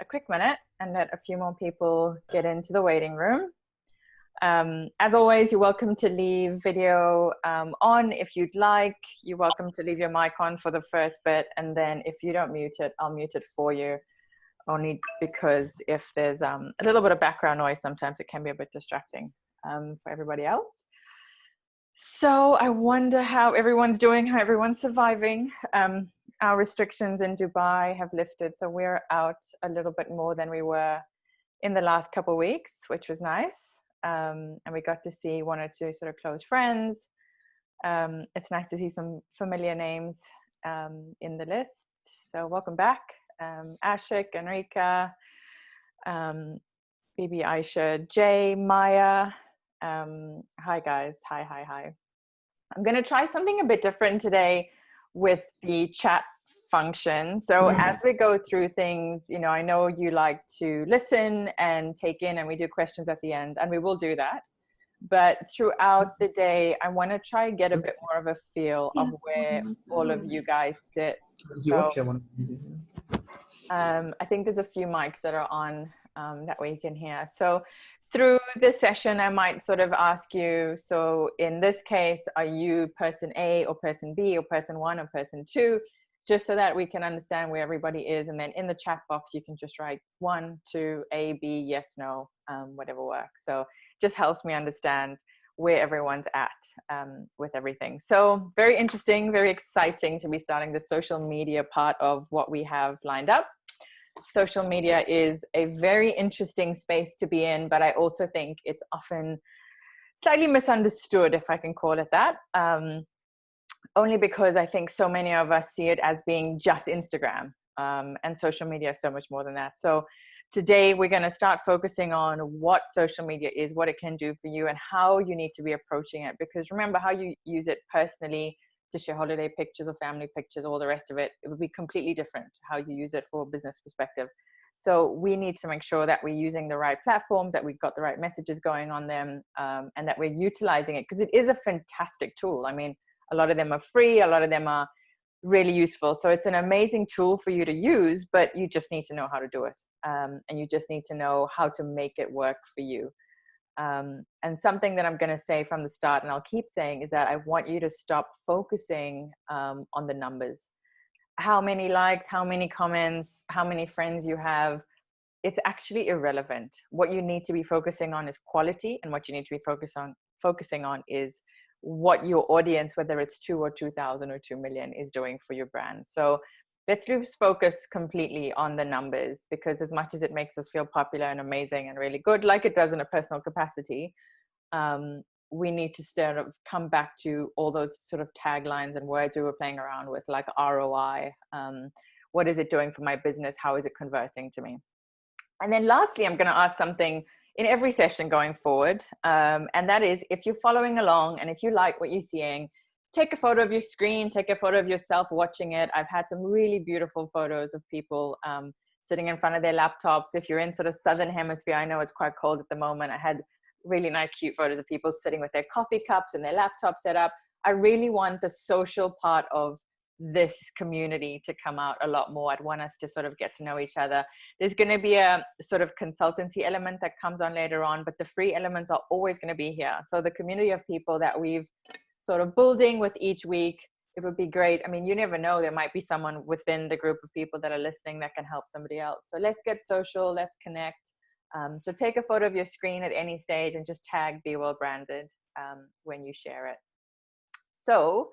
a quick minute and let a few more people get into the waiting room. As always, you're welcome to leave video on if you'd like. You're welcome to leave your mic on for the first bit, and then if you don't mute it, I'll mute it for you, only because if there's a little bit of background noise, sometimes it can be a bit distracting for everybody else. So I wonder how everyone's doing, how everyone's surviving. Our restrictions in Dubai have lifted, so we're out a little bit more than we were in the last couple of weeks, which was nice. And we got to see one or two sort of close friends. It's nice to see some familiar names in the list. So welcome back, Ashik, Enrica, Bibi, Aisha, Jay, Maya. Hi guys, hi. I'm going to try something a bit different today with the chat function. So as we go through things, you know, I know you like to listen and take in, and we do questions at the end, and we will do that. But throughout the day, I want to try and get a bit more of a feel of where all of you guys sit. So, I think there's a few mics that are on that way you can hear. So through this session, I might sort of ask you, so in this case, are you person A or person B or person 1 or person 2? Just so that we can understand where everybody is. And then in the chat box, you can just write 1, 2, A, B, yes, no, whatever works. So just helps me understand where everyone's at with everything. So very interesting, very exciting to be starting the social media part of what we have lined up. Social media is a very interesting space to be in, but I also think it's often slightly misunderstood, if I can call it that. Only because I think so many of us see it as being just Instagram, and social media is so much more than that. So today we're going to start focusing on what social media is, what it can do for you, and how you need to be approaching it. Because remember, how you use it personally to share holiday pictures or family pictures, all the rest of it, it would be completely different how you use it for a business perspective. So we need to make sure that we're using the right platforms, that we've got the right messages going on them, and that we're utilizing it, because it is a fantastic tool. I mean, a lot of them are free, a lot of them are really useful. So it's an amazing tool for you to use, but you just need to know how to do it. And you just need to know how to make it work for you. And something that I'm going to say from the start, and I'll keep saying, is that I want you to stop focusing on the numbers. How many likes, how many comments, how many friends you have, it's actually irrelevant. What you need to be focusing on is quality, and what you need to be focusing on is what your audience, whether it's 2 or 2,000 or 2 million, is doing for your brand. So let's lose focus completely on the numbers, because as much as it makes us feel popular and amazing and really good, like it does in a personal capacity, we need to sort of come back to all those sort of taglines and words we were playing around with, like ROI. What is it doing for my business? How is it converting to me? And then lastly, I'm going to ask something in every session going forward. And that is, if you're following along and if you like what you're seeing, take a photo of your screen, take a photo of yourself watching it. I've had some really beautiful photos of people sitting in front of their laptops. If you're in sort of Southern Hemisphere, I know it's quite cold at the moment. I had really nice, cute photos of people sitting with their coffee cups and their laptop set up. I really want the social part of this community to come out a lot more. I'd want us to sort of get to know each other. There's going to be a sort of consultancy element that comes on later on, but the free elements are always going to be here. So the community of people that we've sort of building with each week, it would be great. I mean, you never know, there might be someone within the group of people that are listening that can help somebody else. So let's get social, let's connect. So take a photo of your screen at any stage and just tag Be Well Branded when you share it. So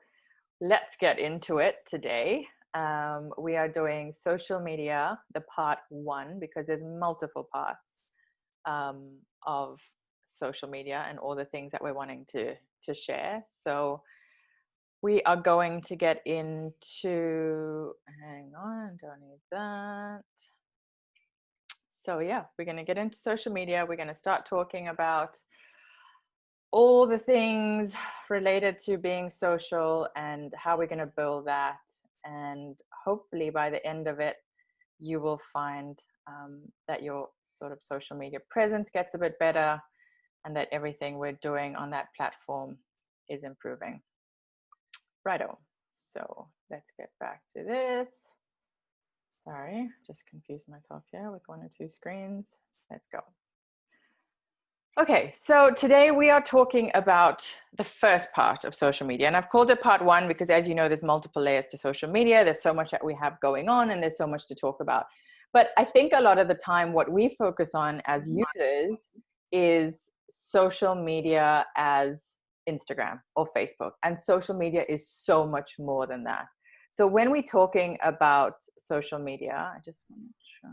let's get into it today. We are doing social media, the part 1, because there's multiple parts of social media and all the things that we're wanting to share. So we are going to get into, hang on, don't need that. So yeah, we're going to get into social media. We're going to start talking about all the things related to being social and how we're going to build that. And hopefully by the end of it, you will find that your sort of social media presence gets a bit better, and that everything we're doing on that platform is improving. Righto. So let's get back to this. Sorry, just confused myself here with one or two screens. Let's go. Okay, so today we are talking about the first part of social media, and I've called it part one because, as you know, there's multiple layers to social media. There's so much that we have going on and there's so much to talk about. But I think a lot of the time what we focus on as users is social media as Instagram or Facebook, and social media is so much more than that. So when we're talking about social media, I just want to try.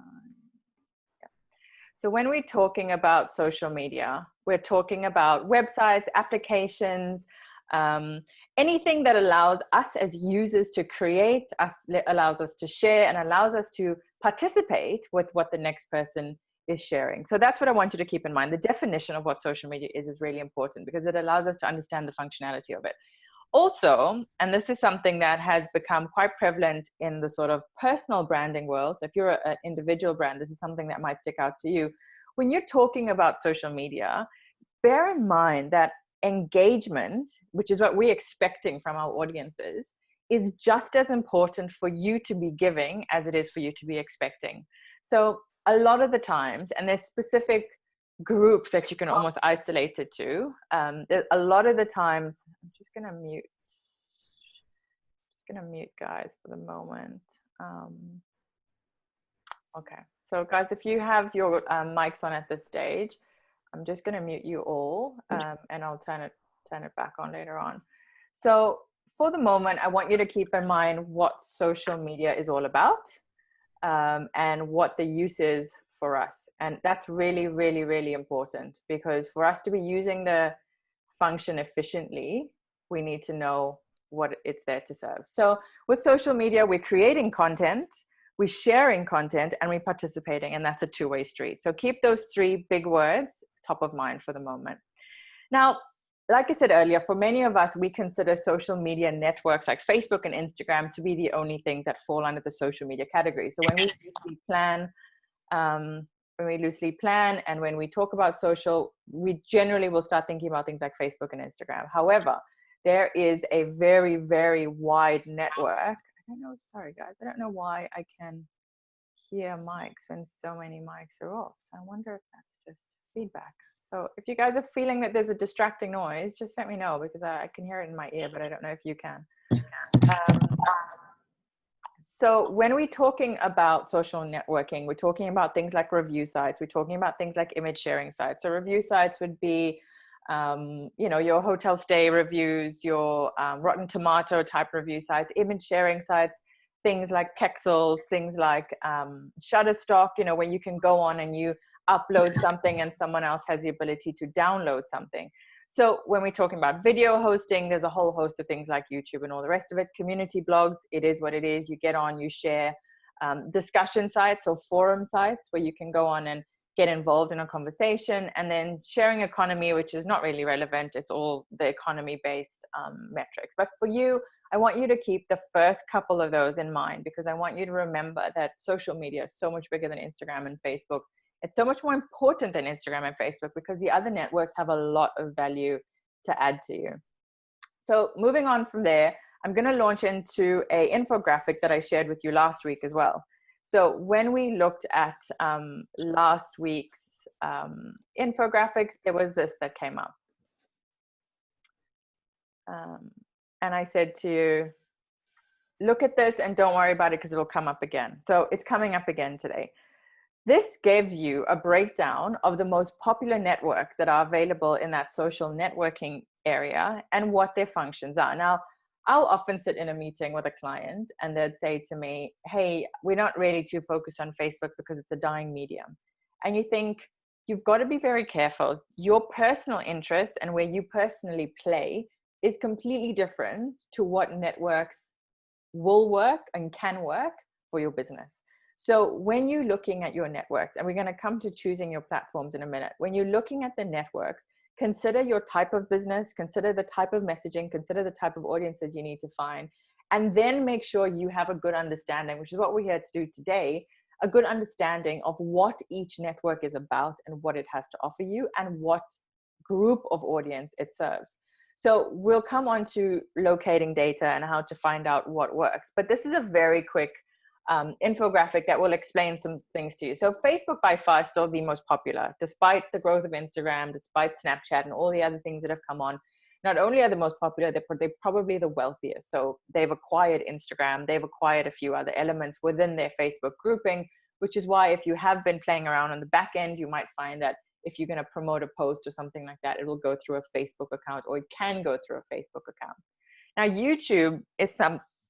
So when we're talking about social media, we're talking about websites, applications, anything that allows us as users to create, allows us to share, and allows us to participate with what the next person is sharing. So that's what I want you to keep in mind. The definition of what social media is really important because it allows us to understand the functionality of it. Also, and this is something that has become quite prevalent in the sort of personal branding world. So if you're an individual brand, this is something that might stick out to you. When you're talking about social media, bear in mind that engagement, which is what we're expecting from our audiences, is just as important for you to be giving as it is for you to be expecting. So a lot of the times, and there's specific groups that you can almost isolate it to. A lot of the times, I'm just gonna mute guys for the moment. Okay, so guys, if you have your mics on at this stage, I'm just gonna mute you all, and I'll turn it back on later on. So for the moment, I want you to keep in mind what social media is all about, and what the use is for us. And that's really, really, really important because for us to be using the function efficiently, we need to know what it's there to serve. So with social media, we're creating content, we're sharing content, and we're participating, and that's a two-way street. So keep those three big words top of mind for the moment. Now, like I said earlier, for many of us, we consider social media networks like Facebook and Instagram to be the only things that fall under the social media category. So when we loosely plan, and when we talk about social, we generally will start thinking about things like Facebook and Instagram. However, there is a very, very wide network. I don't know, sorry guys, I don't know why I can hear mics when so many mics are off. So I wonder if that's just feedback. So if you guys are feeling that there's a distracting noise, just let me know because I can hear it in my ear, but I don't know if you can. So when we're talking about social networking, we're talking about things like review sites. We're talking about things like image sharing sites. So review sites would be, you know, your hotel stay reviews, your Rotten Tomato type review sites, image sharing sites, things like Pexels, things like Shutterstock, you know, where you can go on and you upload something and someone else has the ability to download something. So when we're talking about video hosting, there's a whole host of things like YouTube and all the rest of it. Community blogs, it is what it is. You get on, you share. Discussion sites or forum sites where you can go on and get involved in a conversation. And then sharing economy, which is not really relevant. It's all the economy-based metrics. But for you, I want you to keep the first couple of those in mind because I want you to remember that social media is so much bigger than Instagram and Facebook. It's so much more important than Instagram and Facebook because the other networks have a lot of value to add to you. So moving on from there, I'm going to launch into an infographic that I shared with you last week as well. So when we looked at last week's infographics, there was this that came up. And I said to you, look at this and don't worry about it because it'll come up again. So it's coming up again today. This gives you a breakdown of the most popular networks that are available in that social networking area and what their functions are. Now, I'll often sit in a meeting with a client and they'd say to me, hey, we're not really too focused on Facebook because it's a dying medium. And you think, you've got to be very careful. Your personal interest and where you personally play is completely different to what networks will work and can work for your business. So when you're looking at your networks, and we're going to come to choosing your platforms in a minute, when you're looking at the networks, consider your type of business, consider the type of messaging, consider the type of audiences you need to find, and then make sure you have a good understanding, which is what we're here to do today, a good understanding of what each network is about and what it has to offer you and what group of audience it serves. So we'll come on to locating data and how to find out what works, but this is a very quick infographic that will explain some things to you. So Facebook by far is still the most popular, despite the growth of Instagram, despite Snapchat and all the other things that have come on. Not only are they most popular, they're probably the wealthiest. So they've acquired Instagram, they've acquired a few other elements within their Facebook grouping, which is why if you have been playing around on the back end, you might find that if you're going to promote a post or something like that, it will go through a Facebook account, or it can go through a Facebook account. Now, YouTube is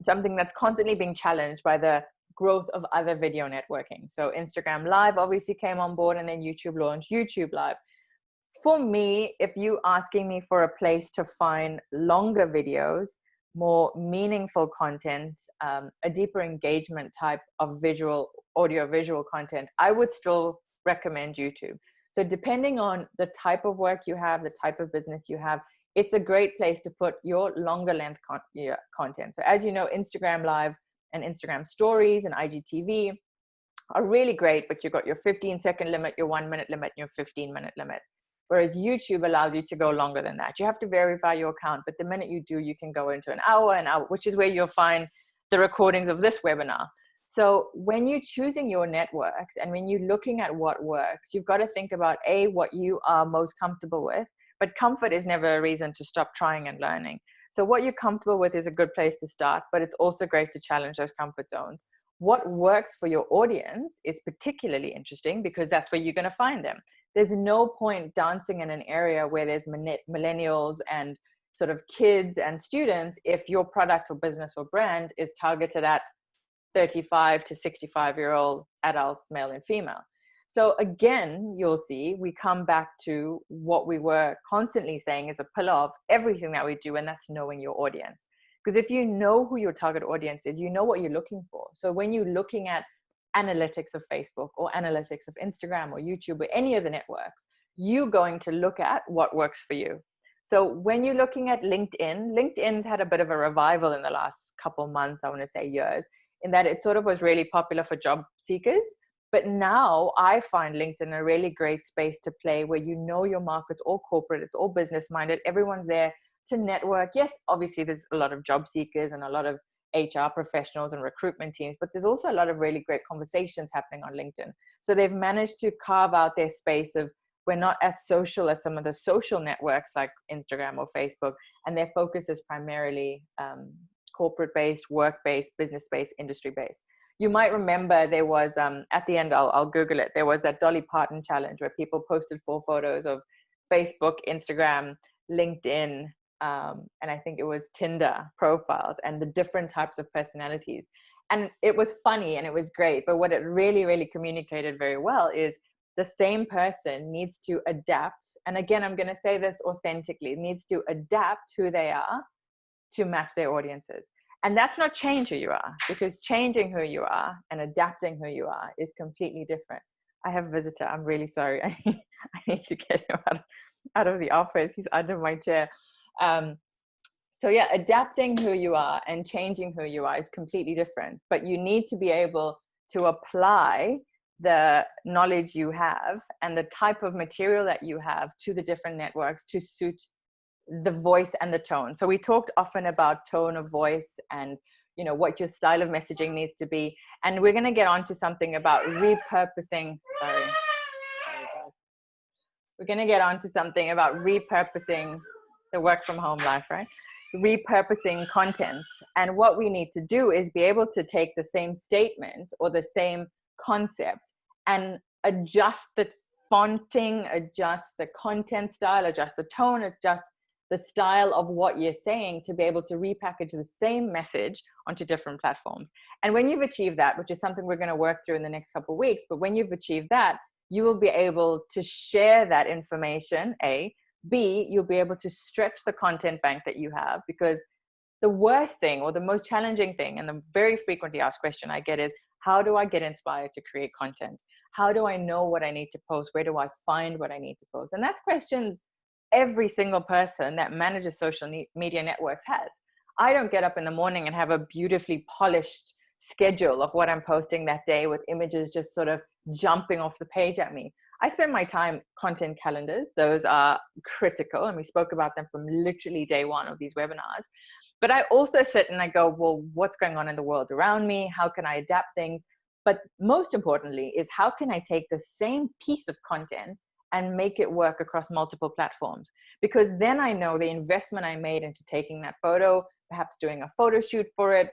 something that's constantly being challenged by the growth of other video networking. So Instagram Live obviously came on board, and then YouTube launched YouTube Live. For me, if you're asking me for a place to find longer videos, more meaningful content, a deeper engagement type of audio-visual content, I would still recommend YouTube. So depending on the type of work you have, the type of business you have, it's a great place to put your longer length content. So as you know, Instagram Live and Instagram Stories and IGTV are really great, but you've got your 15-second limit, your 1-minute limit, and your 15-minute limit. Whereas YouTube allows you to go longer than that. You have to verify your account, but the minute you do, you can go into an hour, which is where you'll find the recordings of this webinar. So when you're choosing your networks and when you're looking at what works, you've got to think about what you are most comfortable with, but comfort is never a reason to stop trying and learning. So what you're comfortable with is a good place to start, but it's also great to challenge those comfort zones. What works for your audience is particularly interesting because that's where you're going to find them. There's no point dancing in an area where there's millennials and sort of kids and students if your product or business or brand is targeted at 35 to 65-year-old adults, male and female. So again, you'll see we come back to what we were constantly saying is a pillar of everything that we do, and that's knowing your audience. Because if you know who your target audience is, you know what you're looking for. So when you're looking at analytics of Facebook or analytics of Instagram or YouTube or any of the networks, you're going to look at what works for you. So when you're looking at LinkedIn's had a bit of a revival in the last couple months, I want to say years, in that it sort of was really popular for job seekers. But now I find LinkedIn a really great space to play where you know your market's all corporate, it's all business minded, everyone's there to network. Yes, obviously there's a lot of job seekers and a lot of HR professionals and recruitment teams, but there's also a lot of really great conversations happening on LinkedIn. So they've managed to carve out their space of, we're not as social as some of the social networks like Instagram or Facebook, and their focus is primarily corporate-based, work-based, business-based, industry-based. You might remember there was, at the end, I'll Google it, there was that Dolly Parton challenge where people posted 4 photos of Facebook, Instagram, LinkedIn, and I think it was Tinder profiles and the different types of personalities. And it was funny and it was great, but what it really, really communicated very well is the same person needs to adapt. And again, I'm going to say this authentically, needs to adapt who they are to match their audiences. And that's not change who you are, because changing who you are and adapting who you are is completely different. I have a visitor. I'm really sorry. I need to get him out of the office. He's under my chair. So yeah, adapting who you are and changing who you are is completely different, but you need to be able to apply the knowledge you have and the type of material that you have to the different networks to suit the voice and the tone. So we talked often about tone of voice and, you know, what your style of messaging needs to be. And we're going to get on to something about repurposing. Sorry guys. We're going to get on to something about repurposing the work from home life, right? Repurposing content. And what we need to do is be able to take the same statement or the same concept and adjust the fonting, adjust the content style, adjust the tone, adjust the style of what you're saying to be able to repackage the same message onto different platforms. And when you've achieved that, which is something we're going to work through in the next couple of weeks, but when you've achieved that, you will be able to share that information, A. B, you'll be able to stretch the content bank that you have, because the worst thing or the most challenging thing, and the very frequently asked question I get is, how do I get inspired to create content? How do I know what I need to post? Where do I find what I need to post? And that's questions every single person that manages social media networks has. I don't get up in the morning and have a beautifully polished schedule of what I'm posting that day with images just sort of jumping off the page at me. I spend my time content calendars. Those are critical, and we spoke about them from literally day one of these webinars. But I also sit and I go, well, what's going on in the world around me? How can I adapt things? But most importantly is, how can I take the same piece of content and make it work across multiple platforms? Because then I know the investment I made into taking that photo, perhaps doing a photo shoot for it,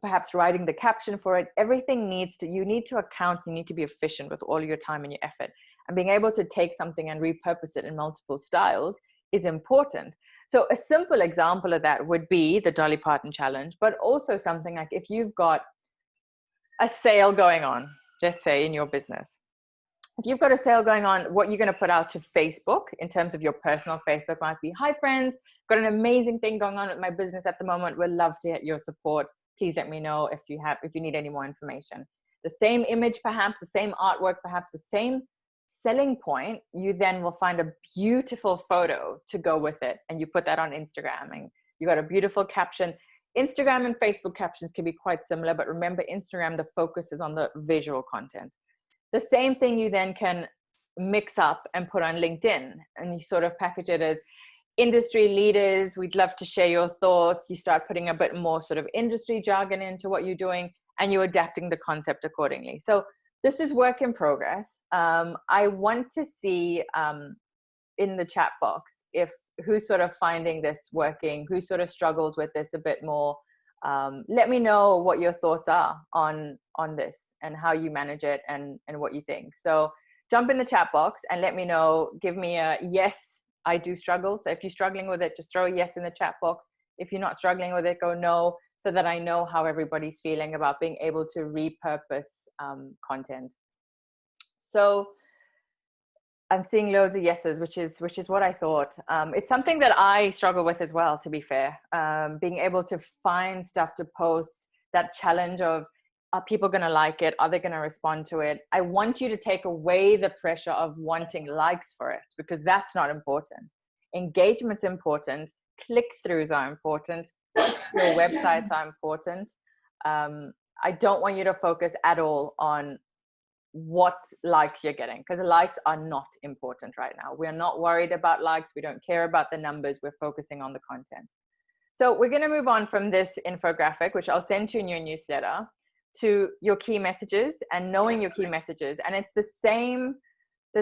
perhaps writing the caption for it, everything you need to account, you need to be efficient with all your time and your effort. And being able to take something and repurpose it in multiple styles is important. So a simple example of that would be the Dolly Parton challenge, but also something like if you've got a sale going on, let's say in your business. If you've got a sale going on, what you're going to put out to Facebook in terms of your personal Facebook might be, hi friends, got an amazing thing going on with my business at the moment. We'd love to get your support. Please let me know if you need any more information. The same image, perhaps the same artwork, perhaps the same selling point, you then will find a beautiful photo to go with it. And you put that on Instagram and you got a beautiful caption. Instagram and Facebook captions can be quite similar, but remember Instagram, the focus is on the visual content. The same thing you then can mix up and put on LinkedIn, and you sort of package it as industry leaders, we'd love to share your thoughts. You start putting a bit more sort of industry jargon into what you're doing, and you're adapting the concept accordingly. So this is work in progress. I want to see in the chat box who's sort of finding this working, who sort of struggles with this a bit more. Let me know what your thoughts are on this and how you manage it and what you think. So jump in the chat box and let me know. Give me a yes, I do struggle. So if you're struggling with it, just throw a yes in the chat box. If you're not struggling with it, go no, so that I know how everybody's feeling about being able to repurpose content. So I'm seeing loads of yeses, which is what I thought. It's something that I struggle with as well, to be fair. Being able to find stuff to post, that challenge of, are people going to like it? Are they going to respond to it? I want you to take away the pressure of wanting likes for it, because that's not important. Engagement's important. Click-throughs are important. Your websites are important. I don't want you to focus at all on what likes you're getting, because likes are not important right now. We're not worried about likes. We don't care about the numbers. We're focusing on the content. So we're going to move on from this infographic, which I'll send you in your newsletter, to your key messages and knowing your key messages. And it's the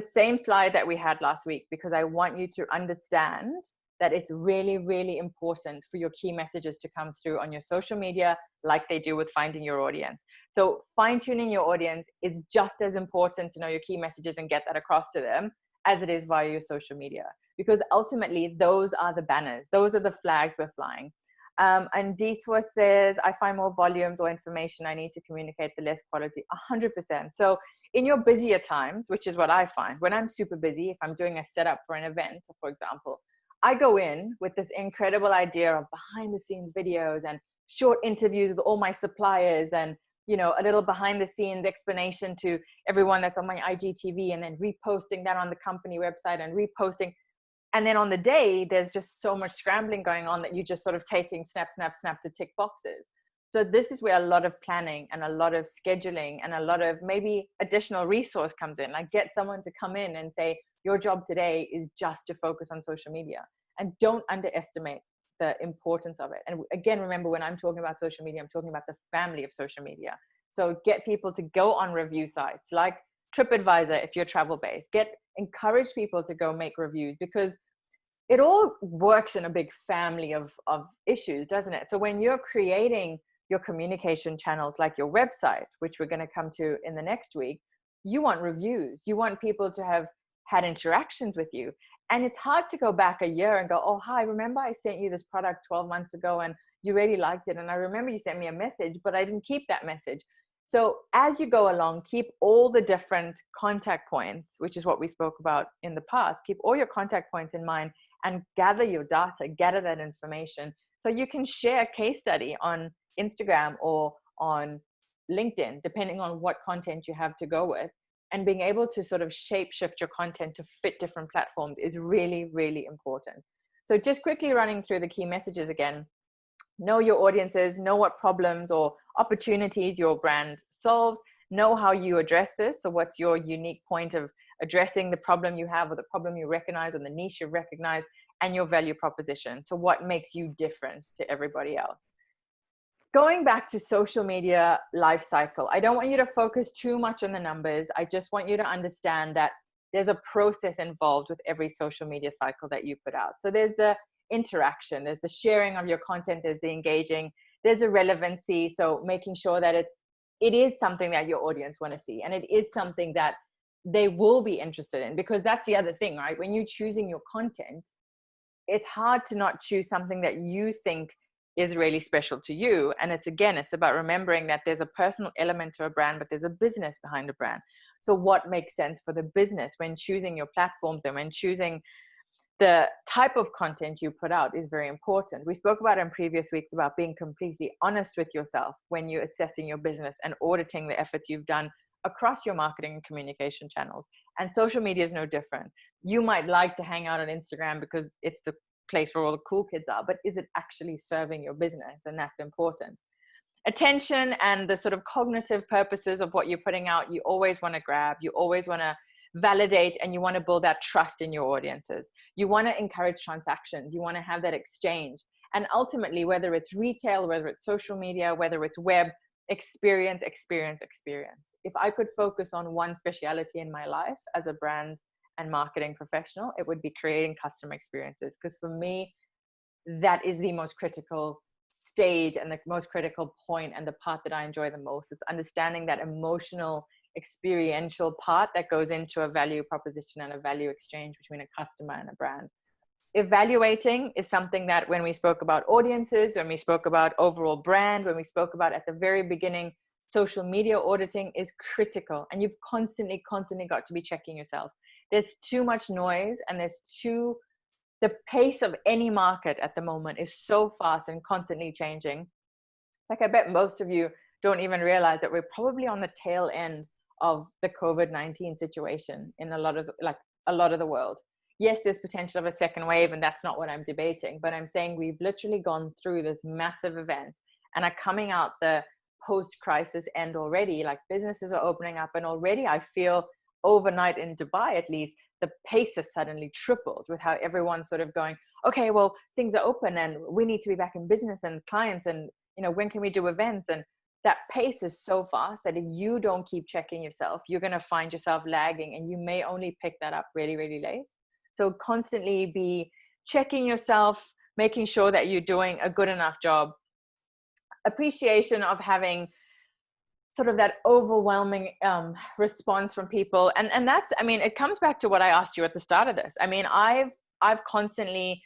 same slide that we had last week, because I want you to understand that it's really, really important for your key messages to come through on your social media, like they do with finding your audience. So fine-tuning your audience is just as important to know your key messages and get that across to them as it is via your social media, because ultimately those are the banners. Those are the flags we're flying. And Diswa says, I find more volumes or information I need to communicate, the less quality. 100%. So in your busier times, which is what I find, when I'm super busy, if I'm doing a setup for an event, for example, I go in with this incredible idea of behind the scenes videos and short interviews with all my suppliers, and, you know, a little behind the scenes explanation to everyone that's on my IGTV, and then reposting that on the company website and reposting. And then on the day, there's just so much scrambling going on that you're just sort of taking snap, snap, snap to tick boxes. So this is where a lot of planning and a lot of scheduling and a lot of maybe additional resource comes in. Like, get someone to come in and say, your job today is just to focus on social media. And don't underestimate the importance of it. And again, remember, when I'm talking about social media, I'm talking about the family of social media. So get people to go on review sites like TripAdvisor if you're travel-based. Encourage people to go make reviews, because it all works in a big family of issues, doesn't it? So when you're creating your communication channels like your website, which we're going to come to in the next week, you want reviews. You want people to have had interactions with you. And it's hard to go back a year and go, oh, hi, remember I sent you this product 12 months ago and you really liked it. And I remember you sent me a message, but I didn't keep that message. So as you go along, keep all the different contact points, which is what we spoke about in the past. Keep all your contact points in mind and gather your data, gather that information, so you can share a case study on Instagram or on LinkedIn, depending on what content you have to go with. And being able to sort of shape shift your content to fit different platforms is really, really important. So just quickly running through the key messages again. Know your audiences, know what problems or opportunities your brand solves, know how you address this. So what's your unique point of addressing the problem you have, or the problem you recognize, or the niche you recognize, and your value proposition. So what makes you different to everybody else? Going back to social media life cycle, I don't want you to focus too much on the numbers. I just want you to understand that there's a process involved with every social media cycle that you put out. So there's the interaction, there's the sharing of your content, there's the engaging, there's the relevancy. So making sure that it is something that your audience want to see, and it is something that they will be interested in, because that's the other thing, right? When you're choosing your content, it's hard to not choose something that you think is really special to you. And it's about remembering that there's a personal element to a brand, but there's a business behind a brand. So what makes sense for the business when choosing your platforms and when choosing the type of content you put out is very important. We spoke about in previous weeks about being completely honest with yourself when you're assessing your business and auditing the efforts you've done across your marketing and communication channels. And social media is no different. You might like to hang out on Instagram because it's the place where all the cool kids are, but is it actually serving your business? And that's important. Attention and the sort of cognitive purposes of what you're putting out, you always want to grab, you always want to validate, and you want to build that trust in your audiences. You want to encourage transactions. You want to have that exchange. And ultimately, whether it's retail, whether it's social media, whether it's web, experience. If I could focus on one speciality in my life as a brand and marketing professional, it would be creating customer experiences. Because for me, that is the most critical stage and the most critical point, and the part that I enjoy the most is understanding that emotional, experiential part that goes into a value proposition and a value exchange between a customer and a brand. Evaluating is something that when we spoke about audiences, when we spoke about overall brand, when we spoke about at the very beginning, social media auditing is critical. And you've constantly got to be checking yourself. There's too much noise, and the pace of any market at the moment is so fast and constantly changing. Like, I bet most of you don't even realize that we're probably on the tail end of the COVID-19 situation in a lot of the world. Yes, there's potential of a second wave, and that's not what I'm debating, but I'm saying we've literally gone through this massive event and are coming out the post-crisis end already. Like, businesses are opening up, and already I feel overnight in Dubai, at least, the pace has suddenly tripled with how everyone's sort of going, okay, well, things are open and we need to be back in business and clients, and, when can we do events? And that pace is so fast that if you don't keep checking yourself, you're going to find yourself lagging, and you may only pick that up really, really late. So constantly be checking yourself, making sure that you're doing a good enough job. Appreciation of having sort of that overwhelming response from people. And that's, it comes back to what I asked you at the start of this. I've constantly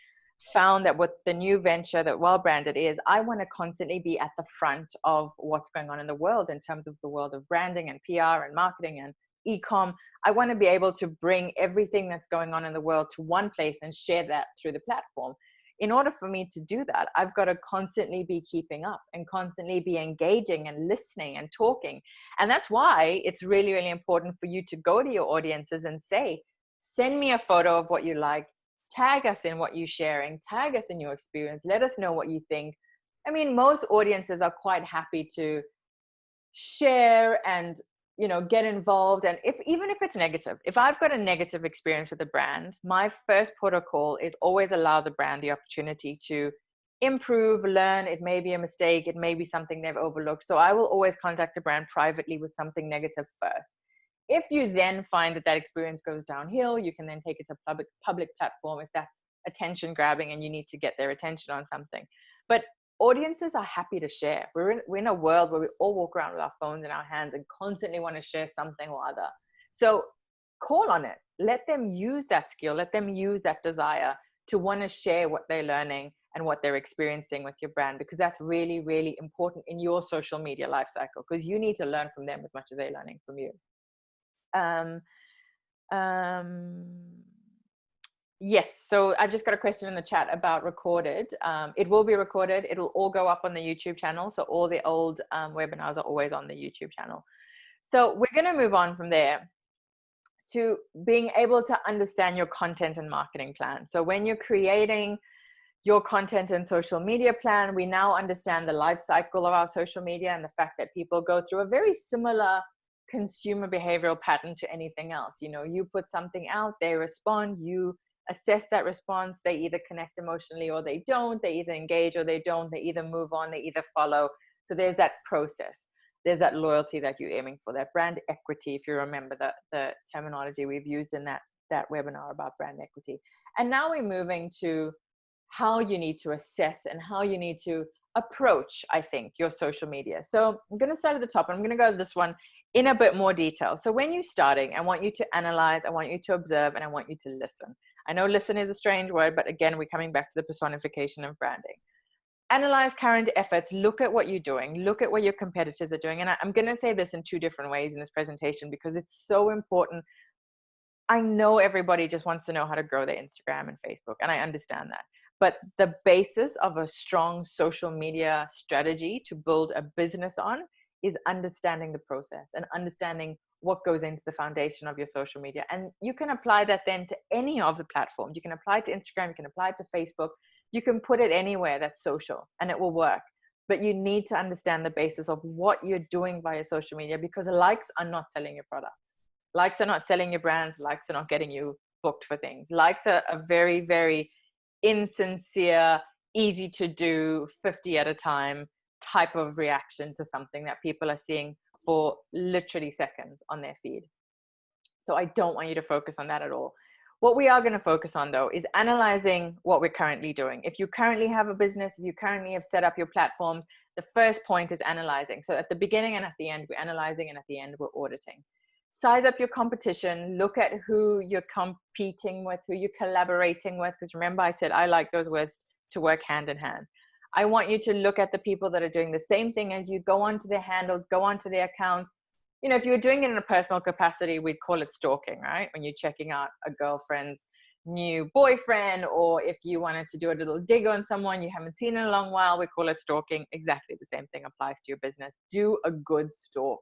found that with the new venture that Well Branded is, I want to constantly be at the front of what's going on in the world in terms of the world of branding and PR and marketing and e-com. I want to be able to bring everything that's going on in the world to one place and share that through the platform. In order for me to do that, I've got to constantly be keeping up and constantly be engaging and listening and talking. And that's why it's really, really important for you to go to your audiences and say, send me a photo of what you like, tag us in what you're sharing, tag us in your experience, let us know what you think. Most audiences are quite happy to share and get involved. And even if it's negative, if I've got a negative experience with a brand, my first protocol is always allow the brand the opportunity to improve, learn. It may be a mistake, it may be something they've overlooked. So I will always contact a brand privately with something negative first. If you then find that experience goes downhill, you can then take it to public platform if that's attention grabbing and you need to get their attention on something. But audiences are happy to share. We're in a world where we all walk around with our phones in our hands and constantly want to share something or other. So call on it. Let them use that skill. Let them use that desire to want to share what they're learning and what they're experiencing with your brand, because that's really, really important in your social media life cycle, because you need to learn from them as much as they're learning from you. Yes, so I've just got a question in the chat about recorded. It will be recorded. It'll all go up on the YouTube channel. So all the old webinars are always on the YouTube channel. So we're going to move on from there to being able to understand your content and marketing plan. So when you're creating your content and social media plan, we now understand the life cycle of our social media and the fact that people go through a very similar consumer behavioral pattern to anything else. You know, you put something out, they respond, you assess that response, they either connect emotionally or they don't, they either engage or they don't, they either move on, they either follow. So there's that process. There's that loyalty that you're aiming for, that brand equity, if you remember the terminology we've used in that webinar about brand equity. And now we're moving to how you need to assess and how you need to approach, I think, your social media. So I'm going to start at the top. I'm going to go to this one in a bit more detail. So when you're starting, I want you to analyze, I want you to observe, and I want you to listen. I know listen is a strange word, but again, we're coming back to the personification of branding. Analyze current efforts, look at what you're doing, look at what your competitors are doing. And I'm going to say this in 2 different ways in this presentation because it's so important. I know everybody just wants to know how to grow their Instagram and Facebook, and I understand that. But the basis of a strong social media strategy to build a business on is understanding the process and understanding what goes into the foundation of your social media. And you can apply that then to any of the platforms. You can apply it to Instagram, you can apply it to Facebook, you can put it anywhere that's social and it will work. But you need to understand the basis of what you're doing via social media, because likes are not selling your products. Likes are not selling your brands. Likes are not getting you booked for things. Likes are a very, very insincere, easy to do, 50 at a time type of reaction to something that people are seeing for literally seconds on their feed. So I don't want you to focus on that at all. What we are going to focus on though is analyzing what we're currently doing. If you currently have a business, if you currently have set up your platforms, the first point is analyzing. So at the beginning and at the end, we're analyzing, and at the end, we're auditing. Size up your competition, look at who you're competing with, who you're collaborating with, because remember I said I like those words to work hand in hand. I want you to look at the people that are doing the same thing as you, go onto their handles, go onto their accounts. You know, if you were doing it in a personal capacity, we'd call it stalking, right? When you're checking out a girlfriend's new boyfriend, or if you wanted to do a little dig on someone you haven't seen in a long while, we call it stalking. Exactly the same thing applies to your business. Do a good stalk.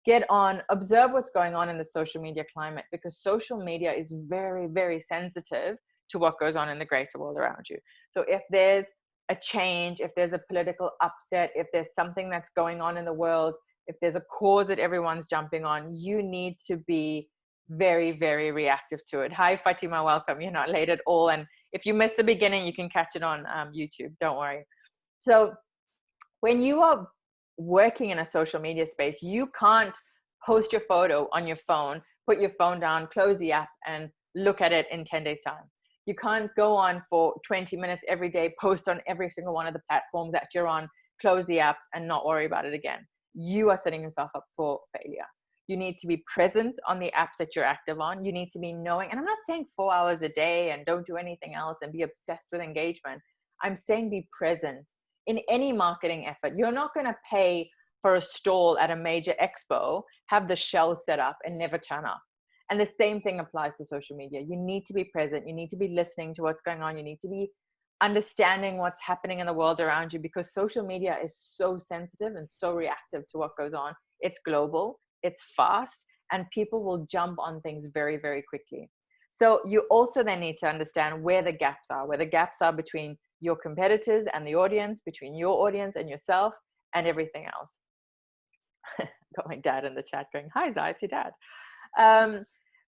Get on, observe what's going on in the social media climate, because social media is very, very sensitive to what goes on in the greater world around you. So if there's a change, if there's a political upset, if there's something that's going on in the world, if there's a cause that everyone's jumping on, you need to be very, very reactive to it. Hi, Fatima, welcome. You're not late at all. And if you missed the beginning, you can catch it on YouTube. Don't worry. So when you are working in a social media space, you can't post your photo on your phone, put your phone down, close the app, and look at it in 10 days time. You can't go on for 20 minutes every day, post on every single one of the platforms that you're on, close the apps, and not worry about it again. You are setting yourself up for failure. You need to be present on the apps that you're active on. You need to be knowing, and I'm not saying 4 hours a day and don't do anything else and be obsessed with engagement. I'm saying be present. In any marketing effort, you're not going to pay for a stall at a major expo, have the shelves set up, and never turn up. And the same thing applies to social media. You need to be present. You need to be listening to what's going on. You need to be understanding what's happening in the world around you, because social media is so sensitive and so reactive to what goes on. It's global, it's fast, and people will jump on things very, very quickly. So you also then need to understand where the gaps are between your competitors and the audience, between your audience and yourself, and everything else. Got my dad in the chat going, hi, Zai, it's your dad.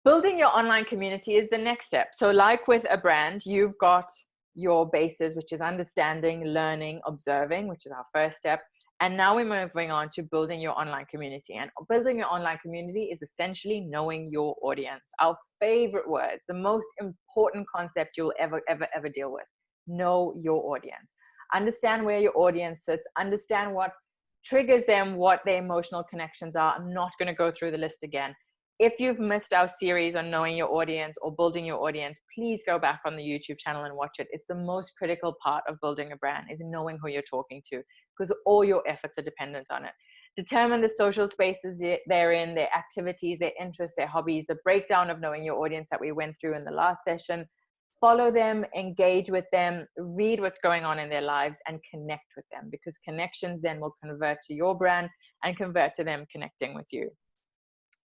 Building your online community is the next step. So like with a brand, you've got your bases, which is understanding, learning, observing, which is our first step. And now we're moving on to building your online community. And building your online community is essentially knowing your audience. Our favorite word, the most important concept you'll ever deal with. Know your audience. Understand where your audience sits. Understand what triggers them, what their emotional connections are. I'm not going to go through the list again. If you've missed our series on knowing your audience or building your audience, please go back on the YouTube channel and watch it. It's the most critical part of building a brand, is knowing who you're talking to, because all your efforts are dependent on it. Determine the social spaces they're in, their activities, their interests, their hobbies, the breakdown of knowing your audience that we went through in the last session. Follow them, engage with them, read what's going on in their lives, and connect with them, because connections then will convert to your brand and convert to them connecting with you.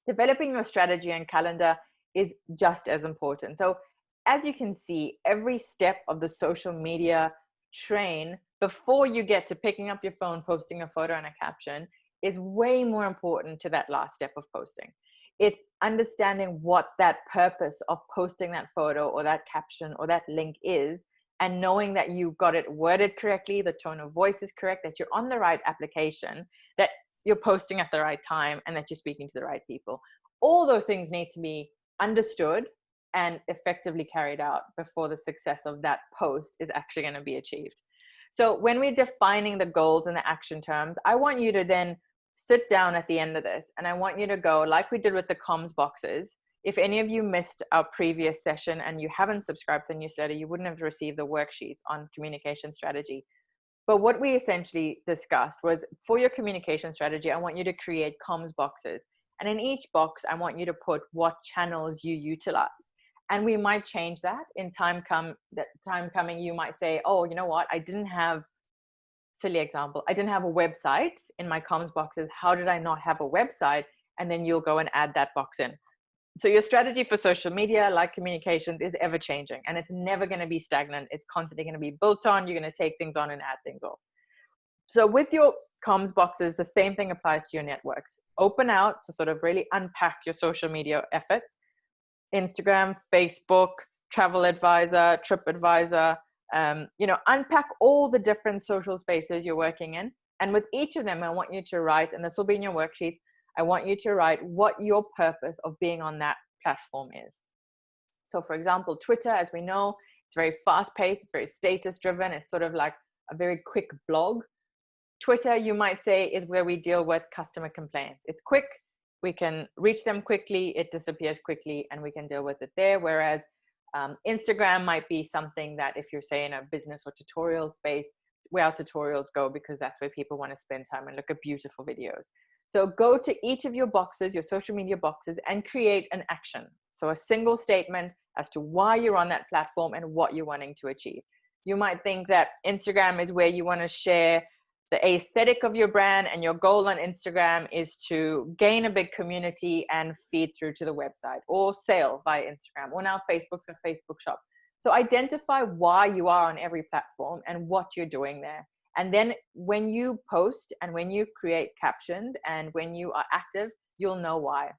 Developing your strategy and calendar is just as important. So as you can see, every step of the social media train, before you get to picking up your phone, posting a photo and a caption, is way more important to that last step of posting. It's understanding what that purpose of posting that photo or that caption or that link is, and knowing that you got it worded correctly, the tone of voice is correct, that you're on the right application, that you're posting at the right time, and that you're speaking to the right people. All those things need to be understood and effectively carried out before the success of that post is actually going to be achieved. So when we're defining the goals and the action terms, I want you to then sit down at the end of this, and I want you to go, like we did with the comms boxes. If any of you missed our previous session and you haven't subscribed to the newsletter, you wouldn't have received the worksheets on communication strategy. But what we essentially discussed was, for your communication strategy, I want you to create comms boxes. And in each box, I want you to put what channels you utilize. And we might change that in time coming. You might say, oh, you know what? I didn't have, silly example, I didn't have a website in my comms boxes. How did I not have a website? And then you'll go and add that box in. So your strategy for social media, like communications, is ever changing, and it's never going to be stagnant. It's constantly going to be built on. You're going to take things on and add things off. So with your comms boxes, the same thing applies to your networks. Open out, so sort of really unpack your social media efforts. Instagram, Facebook, Travel Advisor, TripAdvisor, unpack all the different social spaces you're working in. And with each of them, I want you to write, and this will be in your worksheet, I want you to write what your purpose of being on that platform is. So for example, Twitter, as we know, it's very fast paced, it's very status driven. It's sort of like a very quick blog. Twitter, you might say, is where we deal with customer complaints. It's quick, we can reach them quickly, it disappears quickly, and we can deal with it there. Whereas Instagram might be something that, if you're, say, in a business or tutorial space, where our tutorials go, because that's where people want to spend time and look at beautiful videos. So go to each of your boxes, your social media boxes, and create an action. So a single statement as to why you're on that platform and what you're wanting to achieve. You might think that Instagram is where you want to share the aesthetic of your brand, and your goal on Instagram is to gain a big community and feed through to the website, or sale via Instagram, or now Facebook's a Facebook shop. So identify why you are on every platform and what you're doing there. And then when you post and when you create captions and when you are active, you'll know why.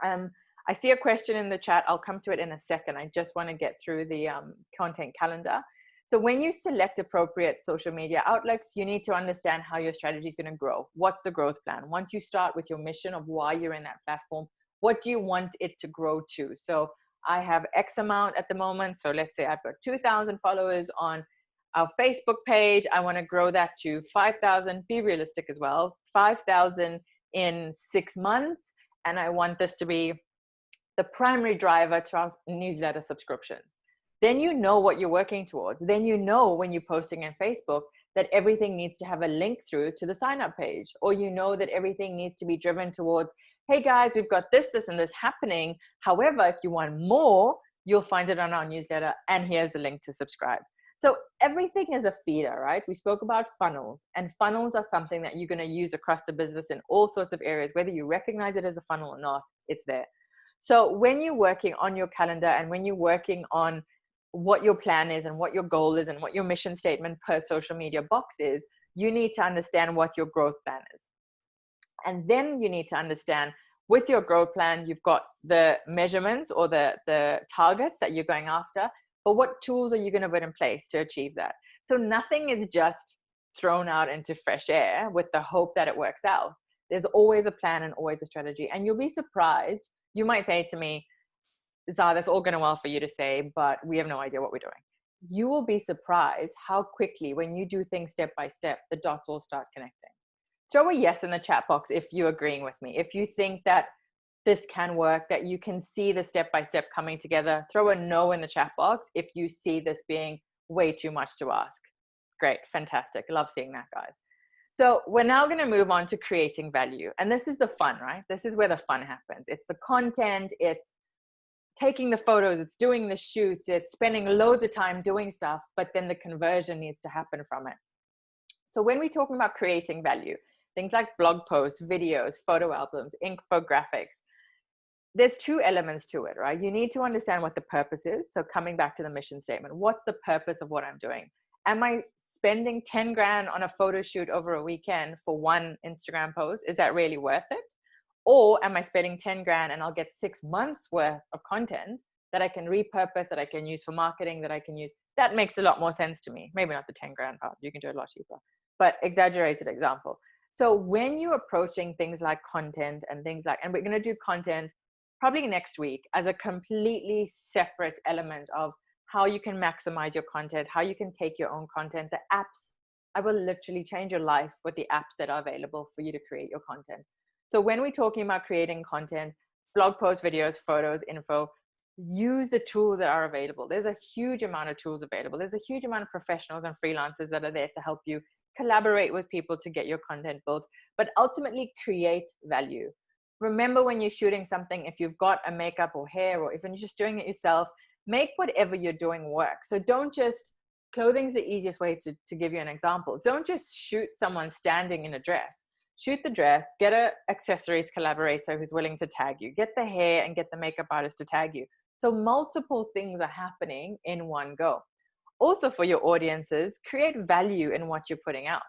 I see a question in the chat. I'll come to it in a second. I just want to get through the content calendar. So when you select appropriate social media outlets, you need to understand how your strategy is going to grow. What's the growth plan? Once you start with your mission of why you're in that platform, what do you want it to grow to? So I have X amount at the moment. So let's say I've got 2,000 followers on our Facebook page. I want to grow that to 5,000, be realistic as well, 5,000 in 6 months. And I want this to be the primary driver to our newsletter subscriptions. Then you know what you're working towards. Then you know when you're posting on Facebook that everything needs to have a link through to the sign up page, or you know that everything needs to be driven towards, hey guys, we've got this, this, and this happening. However, if you want more, you'll find it on our newsletter, and here's the link to subscribe. So everything is a feeder, right? We spoke about funnels, and funnels are something that you're going to use across the business in all sorts of areas, whether you recognize it as a funnel or not, it's there. So when you're working on your calendar and when you're working on what your plan is and what your goal is and what your mission statement per social media box is, you need to understand what your growth plan is. And then you need to understand, with your growth plan, you've got the measurements or the targets that you're going after, but what tools are you going to put in place to achieve that? So nothing is just thrown out into fresh air with the hope that it works out. There's always a plan and always a strategy. And you'll be surprised. You might say to me, Zah, that's all going well for you to say, but we have no idea what we're doing. You will be surprised how quickly, when you do things step by step, the dots will start connecting. Throw a yes in the chat box if you're agreeing with me. If you think that this can work, that you can see the step by step coming together. Throw a no in the chat box if you see this being way too much to ask. Great, fantastic. Love seeing that, guys. So we're now going to move on to creating value. And this is the fun, right? This is where the fun happens. It's the content, it's taking the photos, it's doing the shoots, it's spending loads of time doing stuff, but then the conversion needs to happen from it. So when we're talking about creating value, things like blog posts, videos, photo albums, infographics, there's two elements to it, right? You need to understand what the purpose is. So coming back to the mission statement, what's the purpose of what I'm doing? Am I spending 10 grand on a photo shoot over a weekend for one Instagram post, is that really worth it? Or am I spending 10 grand and I'll get 6 months worth of content that I can repurpose, that I can use for marketing, that I can use? That makes a lot more sense to me. Maybe not the 10 grand part, you can do it a lot cheaper, but exaggerated example. So when you're approaching things like content and things like, and we're going to do content probably next week as a completely separate element of how you can maximize your content, how you can take your own content, the apps. I will literally change your life with the apps that are available for you to create your content. So when we're talking about creating content, blog posts, videos, photos, info, use the tools that are available. There's a huge amount of tools available. There's a huge amount of professionals and freelancers that are there to help you collaborate with people to get your content built, but ultimately create value. Remember, when you're shooting something, if you've got a makeup or hair, or even you're just doing it yourself, make whatever you're doing work. So don't just, clothing's the easiest way to give you an example. Don't just shoot someone standing in a dress. Shoot the dress, get a accessories collaborator who's willing to tag you, get the hair and get the makeup artist to tag you. So multiple things are happening in one go. Also, for your audiences, create value in what you're putting out.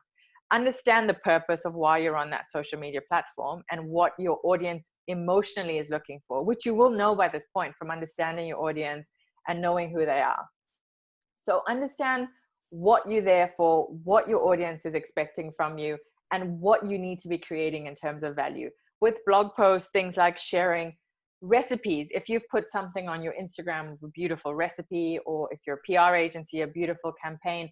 Understand the purpose of why you're on that social media platform and what your audience emotionally is looking for, which you will know by this point from understanding your audience and knowing who they are. So understand what you're there for, what your audience is expecting from you, and what you need to be creating in terms of value. With blog posts, things like sharing recipes. If you've put something on your Instagram, a beautiful recipe, or if you're a PR agency, a beautiful campaign,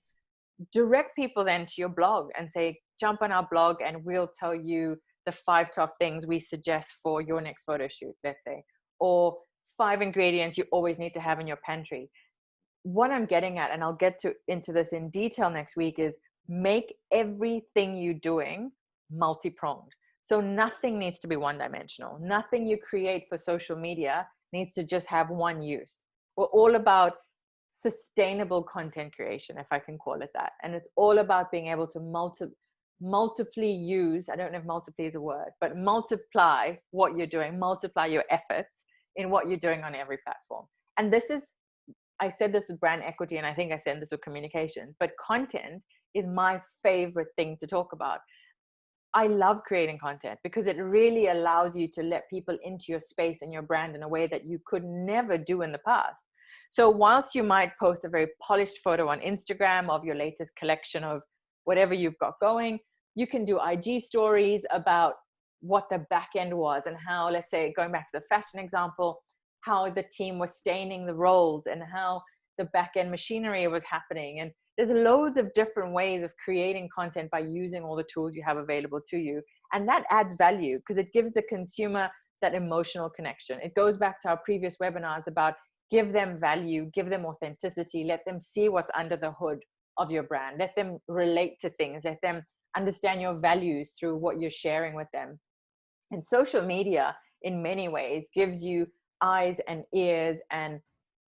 direct people then to your blog and say, jump on our blog and we'll tell you the 5 top things we suggest for your next photo shoot, let's say, or 5 ingredients you always need to have in your pantry. What I'm getting at, and I'll get into this in detail next week, is make everything you're doing multi-pronged. So nothing needs to be one-dimensional. Nothing you create for social media needs to just have one use. We're all about sustainable content creation, if I can call it that. And it's all about being able to multiply use, I don't know if multiply is a word, but multiply what you're doing, multiply your efforts in what you're doing on every platform. And this is, I said this with brand equity, and I think I said this with communication, but content is my favorite thing to talk about. I love creating content because it really allows you to let people into your space and your brand in a way that you could never do in the past. So whilst you might post a very polished photo on Instagram of your latest collection of whatever you've got going, you can do IG stories about what the back end was and how, let's say, going back to the fashion example, how the team was staining the rolls and how the back end machinery was happening. And there's loads of different ways of creating content by using all the tools you have available to you. And that adds value because it gives the consumer that emotional connection. It goes back to our previous webinars about give them value, give them authenticity, let them see what's under the hood of your brand, let them relate to things, let them understand your values through what you're sharing with them. And social media in many ways gives you eyes and ears and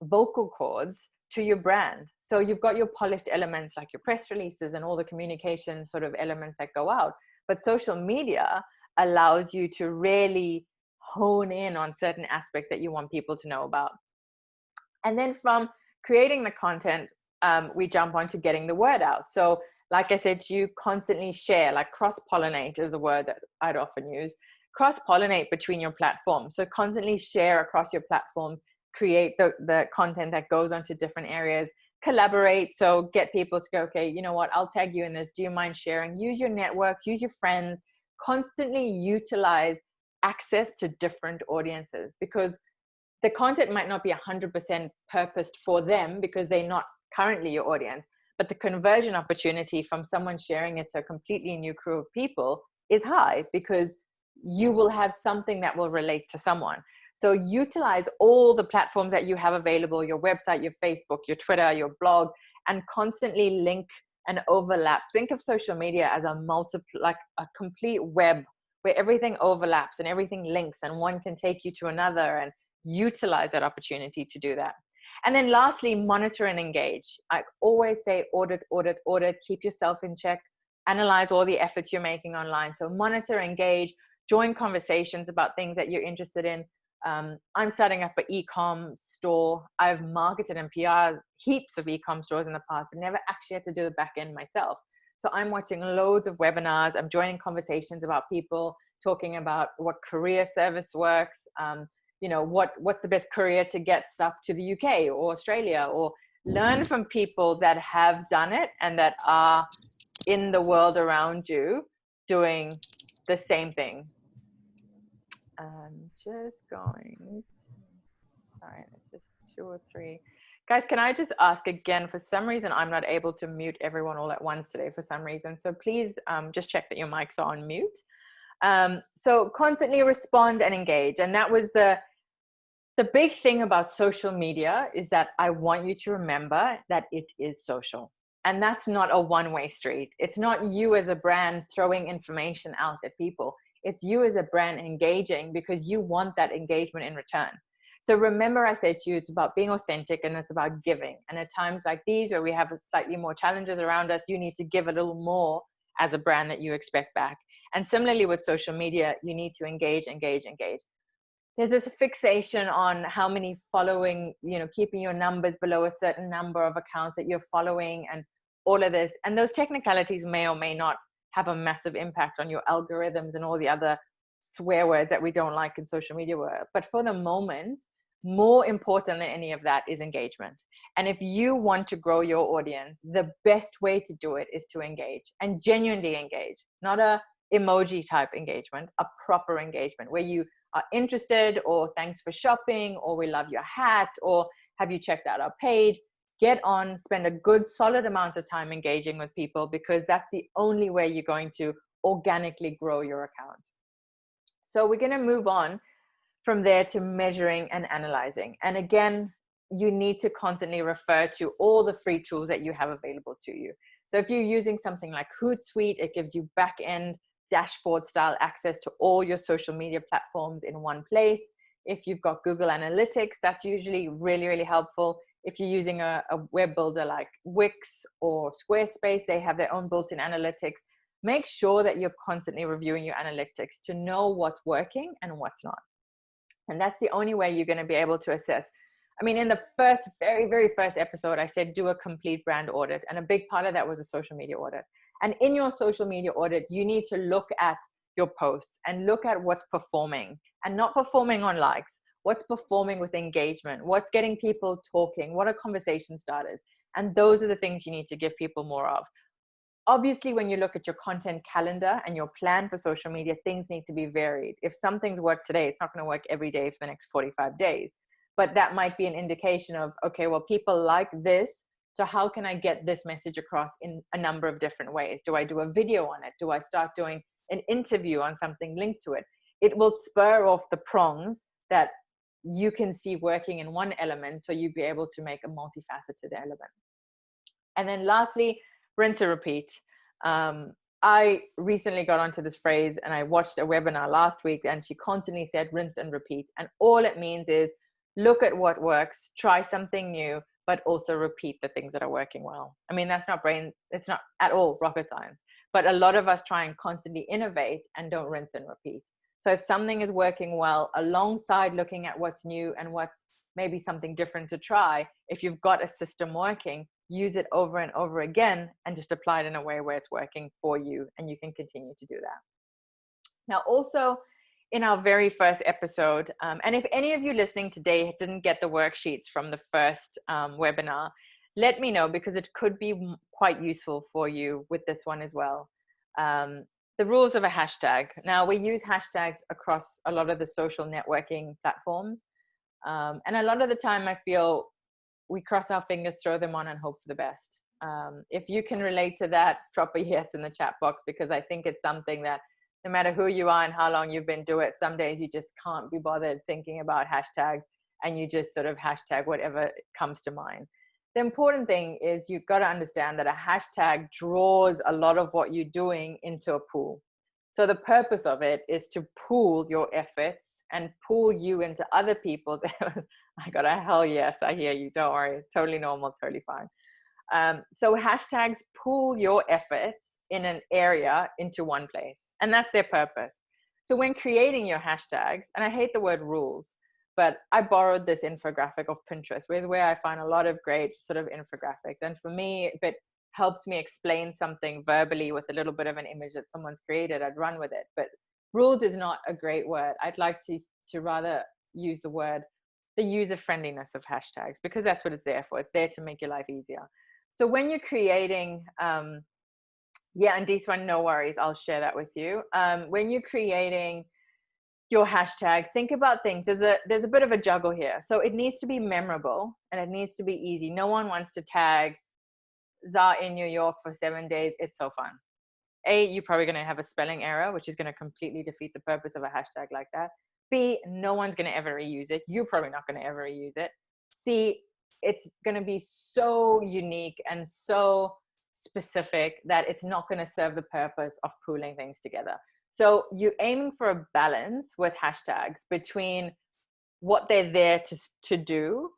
vocal cords to your brand. So you've got your polished elements like your press releases and all the communication sort of elements that go out. But social media allows you to really hone in on certain aspects that you want people to know about. And then from creating the content, we jump on to getting the word out. So like I said, you constantly share, like cross-pollinate is the word that I'd often use. Cross-pollinate between your platforms. So constantly share across your platforms, create the content that goes onto different areas, collaborate. So get people to go, okay, you know what, I'll tag you in this. Do you mind sharing? Use your networks, use your friends, constantly utilize access to different audiences because the content might not be 100% purposed for them because they're not currently your audience, but the conversion opportunity from someone sharing it to a completely new crew of people is high because you will have something that will relate to someone. So utilize all the platforms that you have available, your website, your Facebook, your Twitter, your blog, and constantly link and overlap. Think of social media as like a complete web where everything overlaps and everything links and one can take you to another, and utilize that opportunity to do that. And then lastly, monitor and engage. I always say audit, audit, audit, keep yourself in check, analyze all the efforts you're making online. So monitor, engage, join conversations about things that you're interested in. I'm starting up an e-com store. I've marketed and PR heaps of e-com stores in the past, but never actually had to do the back end myself. So I'm watching loads of webinars. I'm joining conversations about people talking about what courier service works. You know, what's the best courier to get stuff to the UK or Australia, or learn from people that have done it and that are in the world around you doing the same thing. I'm just going, sorry, it's just 2 or 3. Guys, can I just ask again, for some reason, I'm not able to mute everyone all at once today for some reason. So please just check that your mics are on mute. So constantly respond and engage. And that was the big thing about social media, is that I want you to remember that it is social. And that's not a one-way street. It's not you as a brand throwing information out at people. It's you as a brand engaging because you want that engagement in return. So remember, I said to you, it's about being authentic and it's about giving. And at times like these, where we have slightly more challenges around us, you need to give a little more as a brand that you expect back. And similarly with social media, you need to engage. There's this fixation on how many following, you know, keeping your numbers below a certain number of accounts that you're following and all of this. And those technicalities may or may not have a massive impact on your algorithms and all the other swear words that we don't like in social media world. But for the moment, more important than any of that is engagement. And if you want to grow your audience, the best way to do it is to engage, and genuinely engage, not a emoji type engagement, a proper engagement where you are interested, or thanks for shopping, or we love your hat, or have you checked out our page. Get on, spend a good solid amount of time engaging with people, because that's the only way you're going to organically grow your account. So we're going to move on from there to measuring and analyzing. And again, you need to constantly refer to all the free tools that you have available to you. So if you're using something like Hootsuite, it gives you back-end dashboard style access to all your social media platforms in one place. If you've got Google Analytics, that's usually really, really helpful. If you're using a web builder like Wix or Squarespace, they have their own built-in analytics. Make sure that you're constantly reviewing your analytics to know what's working and what's not. And that's the only way you're going to be able to assess. I mean, in the very, very first episode, I said, do a complete brand audit. And a big part of that was a social media audit. And in your social media audit, you need to look at your posts and look at what's performing, and not performing on likes, what's performing with engagement, what's getting people talking, what are conversation starters. And those are the things you need to give people more of. Obviously, when you look at your content calendar and your plan for social media, things need to be varied. If something's worked today, it's not going to work every day for the next 45 days. But that might be an indication of, okay, well, people like this. So how can I get this message across in a number of different ways? Do I do a video on it? Do I start doing an interview on something linked to it? It will spur off the prongs that you can see working in one element, so you'll be able to make a multifaceted element. And then lastly, rinse and repeat. I recently got onto this phrase, and I watched a webinar last week, and she constantly said rinse and repeat. And all it means is look at what works, try something new, but also repeat the things that are working well. I mean, it's not at all rocket science, but a lot of us try and constantly innovate and don't rinse and repeat. So if something is working well, alongside looking at what's new and what's maybe something different to try, if you've got a system working, use it over and over again and just apply it in a way where it's working for you, and you can continue to do that. Now, also in our very first episode, and if any of you listening today didn't get the worksheets from the first webinar, let me know, because it could be quite useful for you with this one as well. The rules of a hashtag. Now, we use hashtags across a lot of the social networking platforms. And a lot of the time I feel we cross our fingers, throw them on, and hope for the best. If you can relate to that, drop a yes in the chat box, because I think it's something that no matter who you are and how long you've been doing it, some days you just can't be bothered thinking about hashtags, and you just sort of hashtag whatever comes to mind. The important thing is you've got to understand that a hashtag draws a lot of what you're doing into a pool. So the purpose of it is to pool your efforts and pull you into other people's. I got a hell yes, I hear you, don't worry, totally normal, totally fine. So hashtags pool your efforts in an area into one place, and that's their purpose. So when creating your hashtags, and I hate the word rules, but I borrowed this infographic of Pinterest, where I find a lot of great sort of infographics. And for me, if it helps me explain something verbally with a little bit of an image that someone's created, I'd run with it. But rules is not a great word. I'd like to rather use the user friendliness of hashtags, because that's what it's there for. It's there to make your life easier. So when you're creating, yeah, and this one, no worries, I'll share that with you. When you're creating your hashtag, think about things. There's a bit of a juggle here. So it needs to be memorable and it needs to be easy. No one wants to tag Za in New York for 7 days. It's so fun. A, you're probably going to have a spelling error, which is going to completely defeat the purpose of a hashtag like that. B, no one's going to ever reuse it. You're probably not going to ever reuse it. C, it's going to be so unique and so specific that it's not going to serve the purpose of pooling things together. So you're aiming for a balance with hashtags between what they're there to do,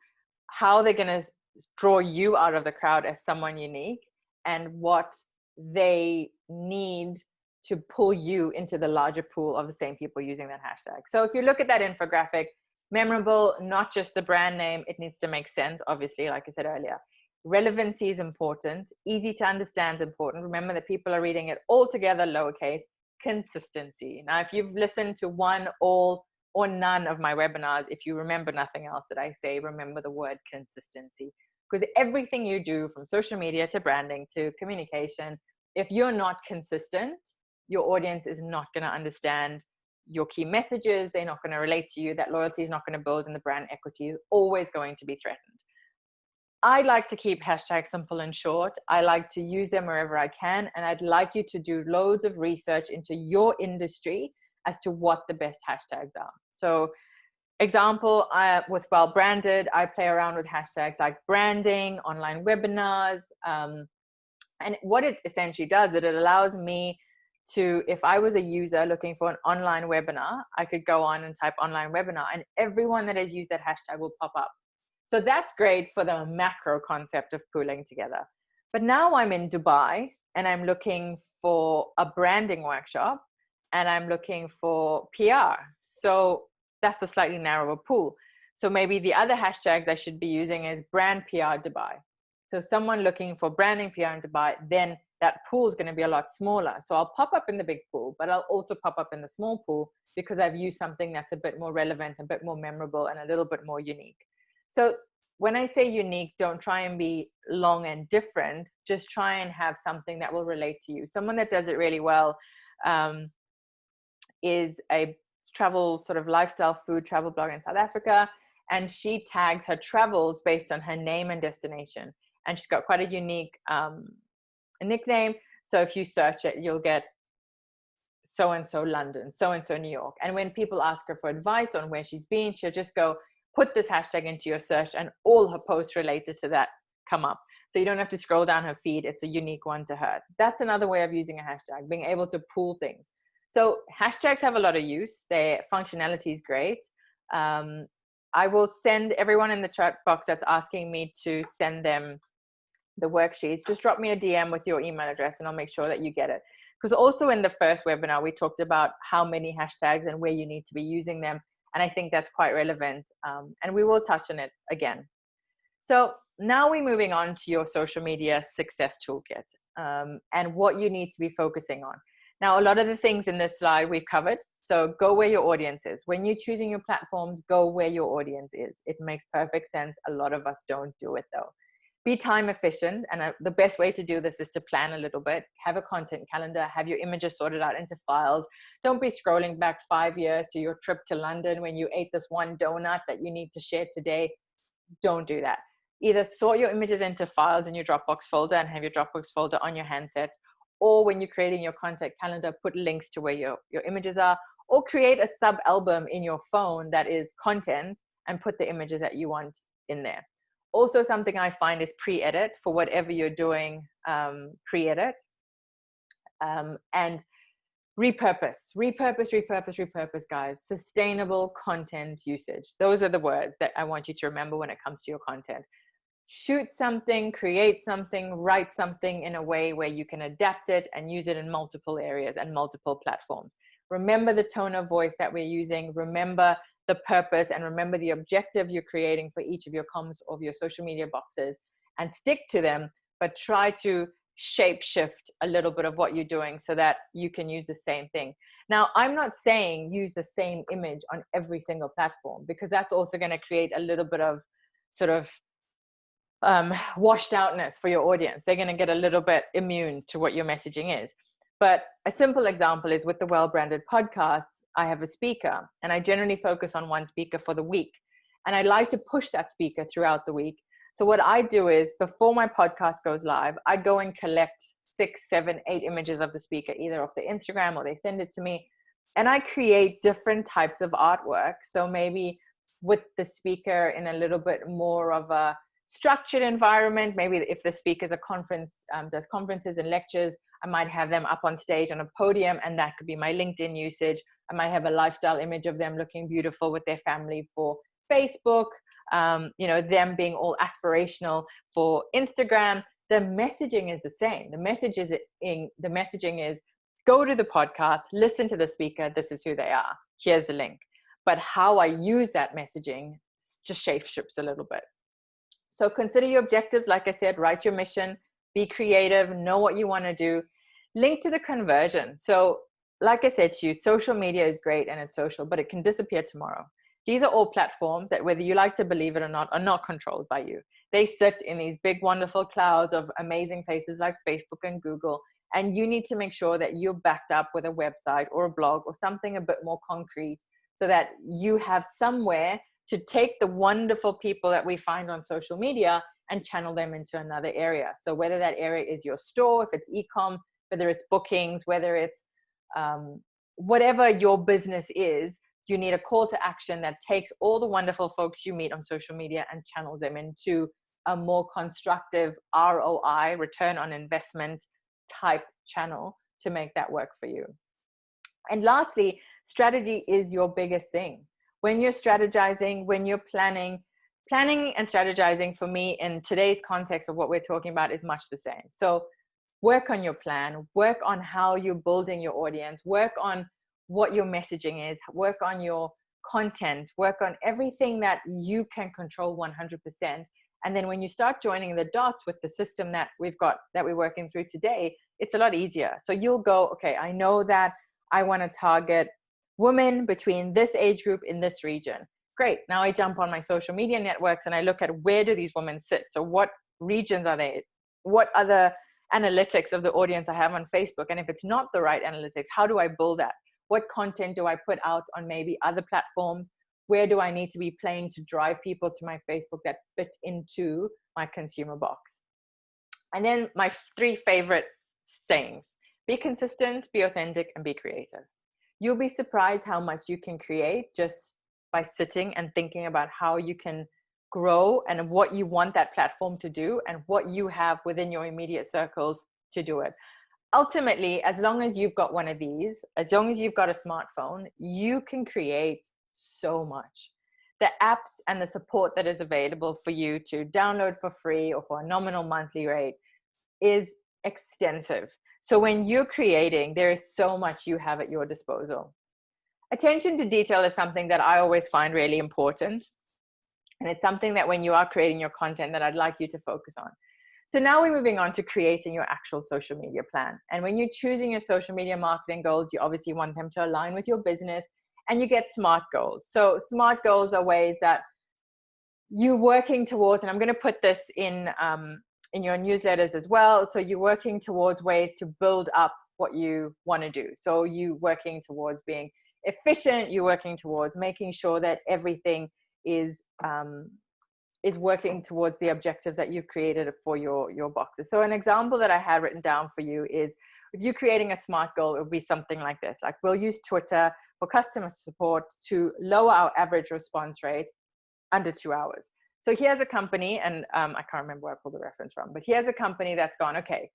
how they're going to draw you out of the crowd as someone unique, and what they need to pull you into the larger pool of the same people using that hashtag. So if you look at that infographic, memorable, not just the brand name, it needs to make sense, obviously, like I said earlier. Relevancy is important. Easy to understand is important. Remember that people are reading it all together, lowercase. Consistency. Now, if you've listened to one, all, or none of my webinars, if you remember nothing else that I say, remember the word consistency. Because everything you do, from social media to branding to communication, if you're not consistent, your audience is not going to understand your key messages. They're not going to relate to you. That loyalty is not going to build, and the brand equity is always going to be threatened. I like to keep hashtags simple and short. I like to use them wherever I can. And I'd like you to do loads of research into your industry as to what the best hashtags are. So example, with Well Branded, I play around with hashtags like branding, online webinars. And what it essentially does, it allows me to, if I was a user looking for an online webinar, I could go on and type online webinar, and everyone that has used that hashtag will pop up. So that's great for the macro concept of pooling together. But now I'm in Dubai and I'm looking for a branding workshop and I'm looking for PR. So that's a slightly narrower pool. So maybe the other hashtags I should be using is brand PR Dubai. So someone looking for branding PR in Dubai, then that pool is going to be a lot smaller. So I'll pop up in the big pool, but I'll also pop up in the small pool because I've used something that's a bit more relevant, a bit more memorable, and a little bit more unique. So when I say unique, don't try and be long and different. Just try and have something that will relate to you. Someone that does it really well is a travel sort of lifestyle food travel blogger in South Africa. And she tags her travels based on her name and destination. And she's got quite a unique nickname. So if you search it, you'll get so-and-so London, so-and-so New York. And when people ask her for advice on where she's been, she'll just go, put this hashtag into your search, and all her posts related to that come up. So you don't have to scroll down her feed. It's a unique one to her. That's another way of using a hashtag, being able to pool things. So hashtags have a lot of use. Their functionality is great. I will send everyone in the chat box that's asking me to send them the worksheets, just drop me a DM with your email address and I'll make sure that you get it. Because also in the first webinar, we talked about how many hashtags and where you need to be using them. And I think that's quite relevant. And we will touch on it again. So now we're moving on to your social media success toolkit and what you need to be focusing on. Now, a lot of the things in this slide we've covered. So go where your audience is. When you're choosing your platforms, go where your audience is. It makes perfect sense. A lot of us don't do it though. Be time efficient. And the best way to do this is to plan a little bit. Have a content calendar. Have your images sorted out into files. Don't be scrolling back 5 years to your trip to London when you ate this one donut that you need to share today. Don't do that. Either sort your images into files in your Dropbox folder and have your Dropbox folder on your handset, or when you're creating your content calendar, put links to where your images are, or create a sub album in your phone that is content and put the images that you want in there. Also, something I find is pre-edit for whatever you're doing, pre-edit and repurpose, guys. Sustainable content usage. Those are the words that I want you to remember when it comes to your content. Shoot something, create something, write something in a way where you can adapt it and use it in multiple areas and multiple platforms. Remember the tone of voice that we're using. Remember the purpose and remember the objective you're creating for each of your comms of your social media boxes and stick to them, but try to shape shift a little bit of what you're doing so that you can use the same thing. Now, I'm not saying use the same image on every single platform, because that's also going to create a little bit of sort of washed outness for your audience. They're going to get a little bit immune to what your messaging is. But a simple example is with the well-branded podcasts, I have a speaker and I generally focus on one speaker for the week. And I like to push that speaker throughout the week. So what I do is before my podcast goes live, I go and collect 6, 7, 8 images of the speaker, either off the Instagram or they send it to me. And I create different types of artwork. So maybe with the speaker in a little bit more of a structured environment, maybe if the speaker's a conference, does conferences and lectures, I might have them up on stage on a podium, and that could be my LinkedIn usage. I might have a lifestyle image of them looking beautiful with their family for Facebook, them being all aspirational for Instagram. The messaging is the same. The messaging is go to the podcast, listen to the speaker. This is who they are. Here's the link. But how I use that messaging just shapeshifts a little bit. So consider your objectives. Like I said, write your mission, be creative, know what you want to do, link to the conversion. So like I said to you, social media is great and it's social, but it can disappear tomorrow. These are all platforms that, whether you like to believe it or not, are not controlled by you. They sit in these big, wonderful clouds of amazing places like Facebook and Google. And you need to make sure that you're backed up with a website or a blog or something a bit more concrete, so that you have somewhere to take the wonderful people that we find on social media and channel them into another area. So whether that area is your store, if it's e-com, whether it's bookings, whether it's whatever your business is, you need a call to action that takes all the wonderful folks you meet on social media and channels them into a more constructive ROI, return on investment type channel to make that work for you. And lastly, strategy is your biggest thing. When you're strategizing, when you're planning and strategizing for me in today's context of what we're talking about is much the same. So work on your plan, work on how you're building your audience, work on what your messaging is, work on your content, work on everything that you can control 100%. And then when you start joining the dots with the system that we're working through today, it's a lot easier. So you'll go, okay, I know that I want to target women between this age group in this region. Great. Now I jump on my social media networks and I look at where do these women sit? So what regions are they? What other analytics of the audience I have on Facebook? And if it's not the right analytics, how do I build that? What content do I put out on maybe other platforms? Where do I need to be playing to drive people to my Facebook that fit into my consumer box? And then my 3 favorite sayings: be consistent, be authentic, and be creative. You'll be surprised how much you can create just by sitting and thinking about how you can grow and what you want that platform to do and what you have within your immediate circles to do it. Ultimately, as long as you've got one of these, as long as you've got a smartphone, you can create so much. The apps and the support that is available for you to download for free or for a nominal monthly rate is extensive. So when you're creating, there is so much you have at your disposal. Attention to detail is something that I always find really important. And it's something that when you are creating your content that I'd like you to focus on. So now we're moving on to creating your actual social media plan. And when you're choosing your social media marketing goals, you obviously want them to align with your business, and you get SMART goals. So SMART goals are ways that you're working towards, and I'm going to put this in your newsletters as well. So you're working towards ways to build up what you want to do. So you're working towards being efficient. You're working towards making sure that everything is working towards the objectives that you've created for your boxes. So an example that I had written down for you is, if you're creating a SMART goal, it would be something like this. Like, we'll use Twitter for customer support to lower our average response rate under 2 hours. So here's a company, and I can't remember where I pulled the reference from, but here's a company that's gone, okay,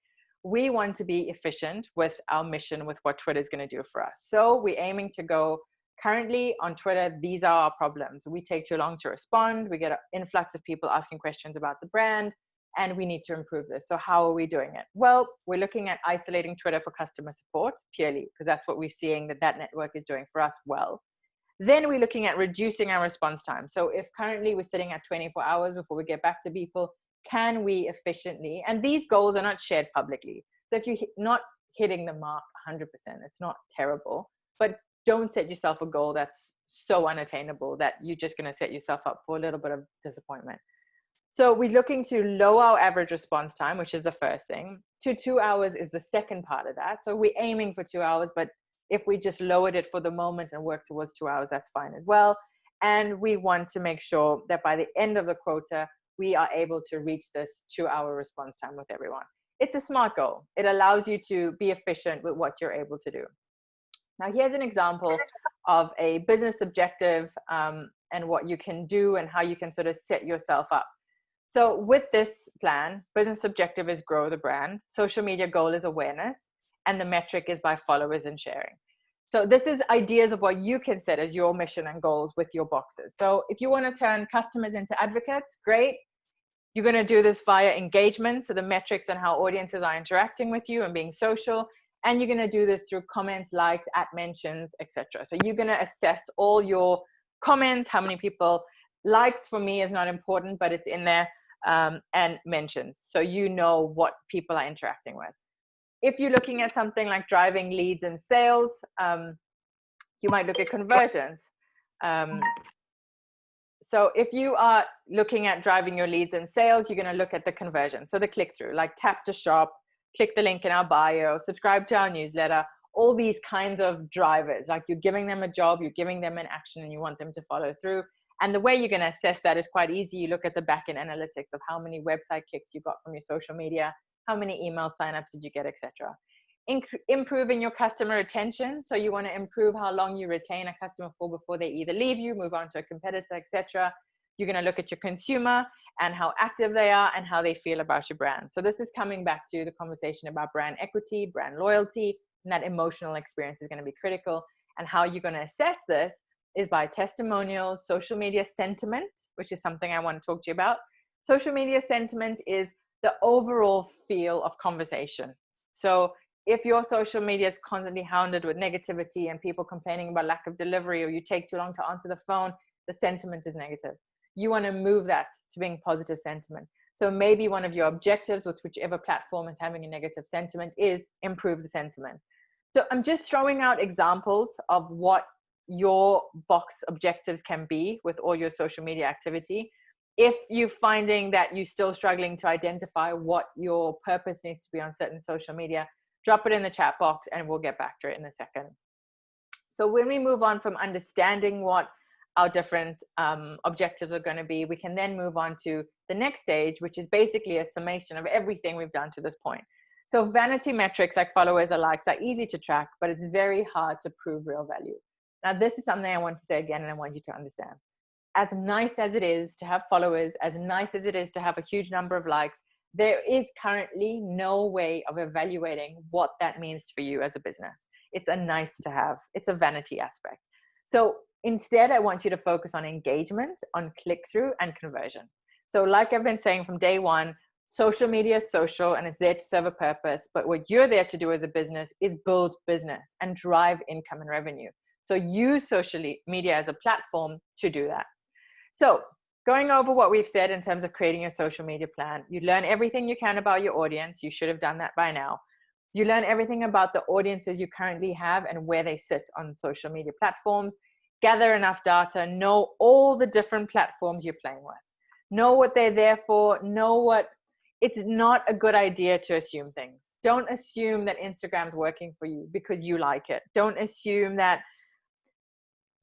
we want to be efficient with our mission, with what Twitter is going to do for us. So we're aiming to go, currently on Twitter, these are our problems. We take too long to respond. We get an influx of people asking questions about the brand, and we need to improve this. So how are we doing it? Well, we're looking at isolating Twitter for customer support purely because that's what we're seeing that network is doing for us well. Then we're looking at reducing our response time. So if currently we're sitting at 24 hours before we get back to people, can we efficiently, and these goals are not shared publicly. So if you're not hitting the mark 100%, it's not terrible, but don't set yourself a goal that's so unattainable that you're just going to set yourself up for a little bit of disappointment. So we're looking to lower our average response time, which is the first thing, to 2 hours is the second part of that. So we're aiming for 2 hours, but if we just lowered it for the moment and work towards 2 hours, that's fine as well. And we want to make sure that by the end of the quota, we are able to reach this 2-hour response time with everyone. It's a smart goal. It allows you to be efficient with what you're able to do. Now, here's an example of a business objective and what you can do and how you can sort of set yourself up. So with this plan, business objective is grow the brand. Social media goal is awareness. And the metric is by followers and sharing. So this is ideas of what you can set as your mission and goals with your boxes. So if you want to turn customers into advocates, great. You're going to do this via engagement. So the metrics and how audiences are interacting with you and being social. And you're going to do this through comments, likes, mentions, etc. So you're going to assess all your comments, how many people. Likes for me is not important, but it's in there, and mentions. So you know what people are interacting with. If you're looking at something like driving leads and sales, you might look at conversions. So if you are looking at driving your leads and sales, you're going to look at the conversion. So the click-through, like tap to shop, click the link in our bio, subscribe to our newsletter, all these kinds of drivers. Like you're giving them a job, you're giving them an action, and you want them to follow through. And the way you're going to assess that is quite easy. You look at the back-end analytics of how many website clicks you got from your social media, how many email signups did you get, etc. Improving your customer retention. So you want to improve how long you retain a customer for before they either leave you, move on to a competitor, etc. You're going to look at your consumer and how active they are and how they feel about your brand. So this is coming back to the conversation about brand equity, brand loyalty, and that emotional experience is going to be critical. And how you're going to assess this is by testimonials, social media sentiment, which is something I want to talk to you about. Social media sentiment is the overall feel of conversation. So if your social media is constantly hounded with negativity and people complaining about lack of delivery, or you take too long to answer the phone, the sentiment is negative. You want to move that to being positive sentiment. So maybe one of your objectives with whichever platform is having a negative sentiment is improve the sentiment. So I'm just throwing out examples of what your box objectives can be with all your social media activity. If you're finding that you're still struggling to identify what your purpose needs to be on certain social media, drop it in the chat box and we'll get back to it in a second. So when we move on from understanding what our different objectives are going to be, we can then move on to the next stage, which is basically a summation of everything we've done to this point. So vanity metrics like followers or likes are easy to track, but it's very hard to prove real value. Now, this is something I want to say again, and I want you to understand. As nice as it is to have followers, as nice as it is to have a huge number of likes, there is currently no way of evaluating what that means for you as a business. It's a nice to have. It's a vanity aspect. So instead, I want you to focus on engagement, on click-through and conversion. So like I've been saying from day one, social media is social and it's there to serve a purpose. But what you're there to do as a business is build business and drive income and revenue. So use social media as a platform to do that. So going over what we've said in terms of creating your social media plan, you learn everything you can about your audience. You should have done that by now. You learn everything about the audiences you currently have and where they sit on social media platforms. Gather enough data, know all the different platforms you're playing with. Know what they're there for, it's not a good idea to assume things. Don't assume that Instagram's working for you because you like it. Don't assume that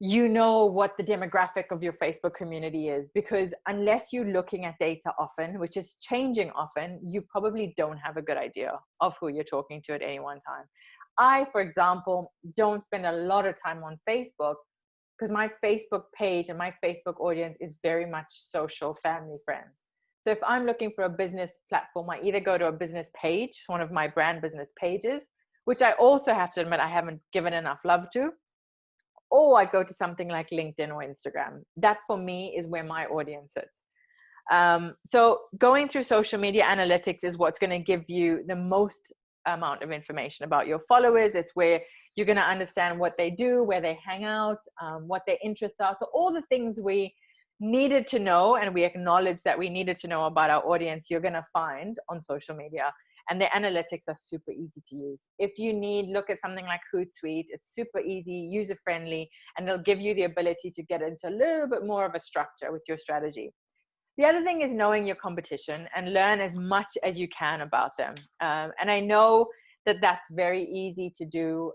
you know what the demographic of your Facebook community is, because unless you're looking at data often, which is changing often, you probably don't have a good idea of who you're talking to at any one time. I, for example, don't spend a lot of time on Facebook because my Facebook page and my Facebook audience is very much social, family, friends. So if I'm looking for a business platform, I either go to a business page, one of my brand business pages, which I also have to admit I haven't given enough love to, or I go to something like LinkedIn or Instagram. That for me is where my audience sits. So going through social media analytics is what's going to give you the most amount of information about your followers. It's where You're going to understand what they do, where they hang out, what their interests are. So all the things we needed to know and we acknowledge that we needed to know about our audience, you're going to find on social media. And the analytics are super easy to use. If you need, look at something like Hootsuite. It's super easy, user-friendly, and they'll give you the ability to get into a little bit more of a structure with your strategy. The other thing is knowing your competition and learn as much as you can about them. And I know that that's very easy to do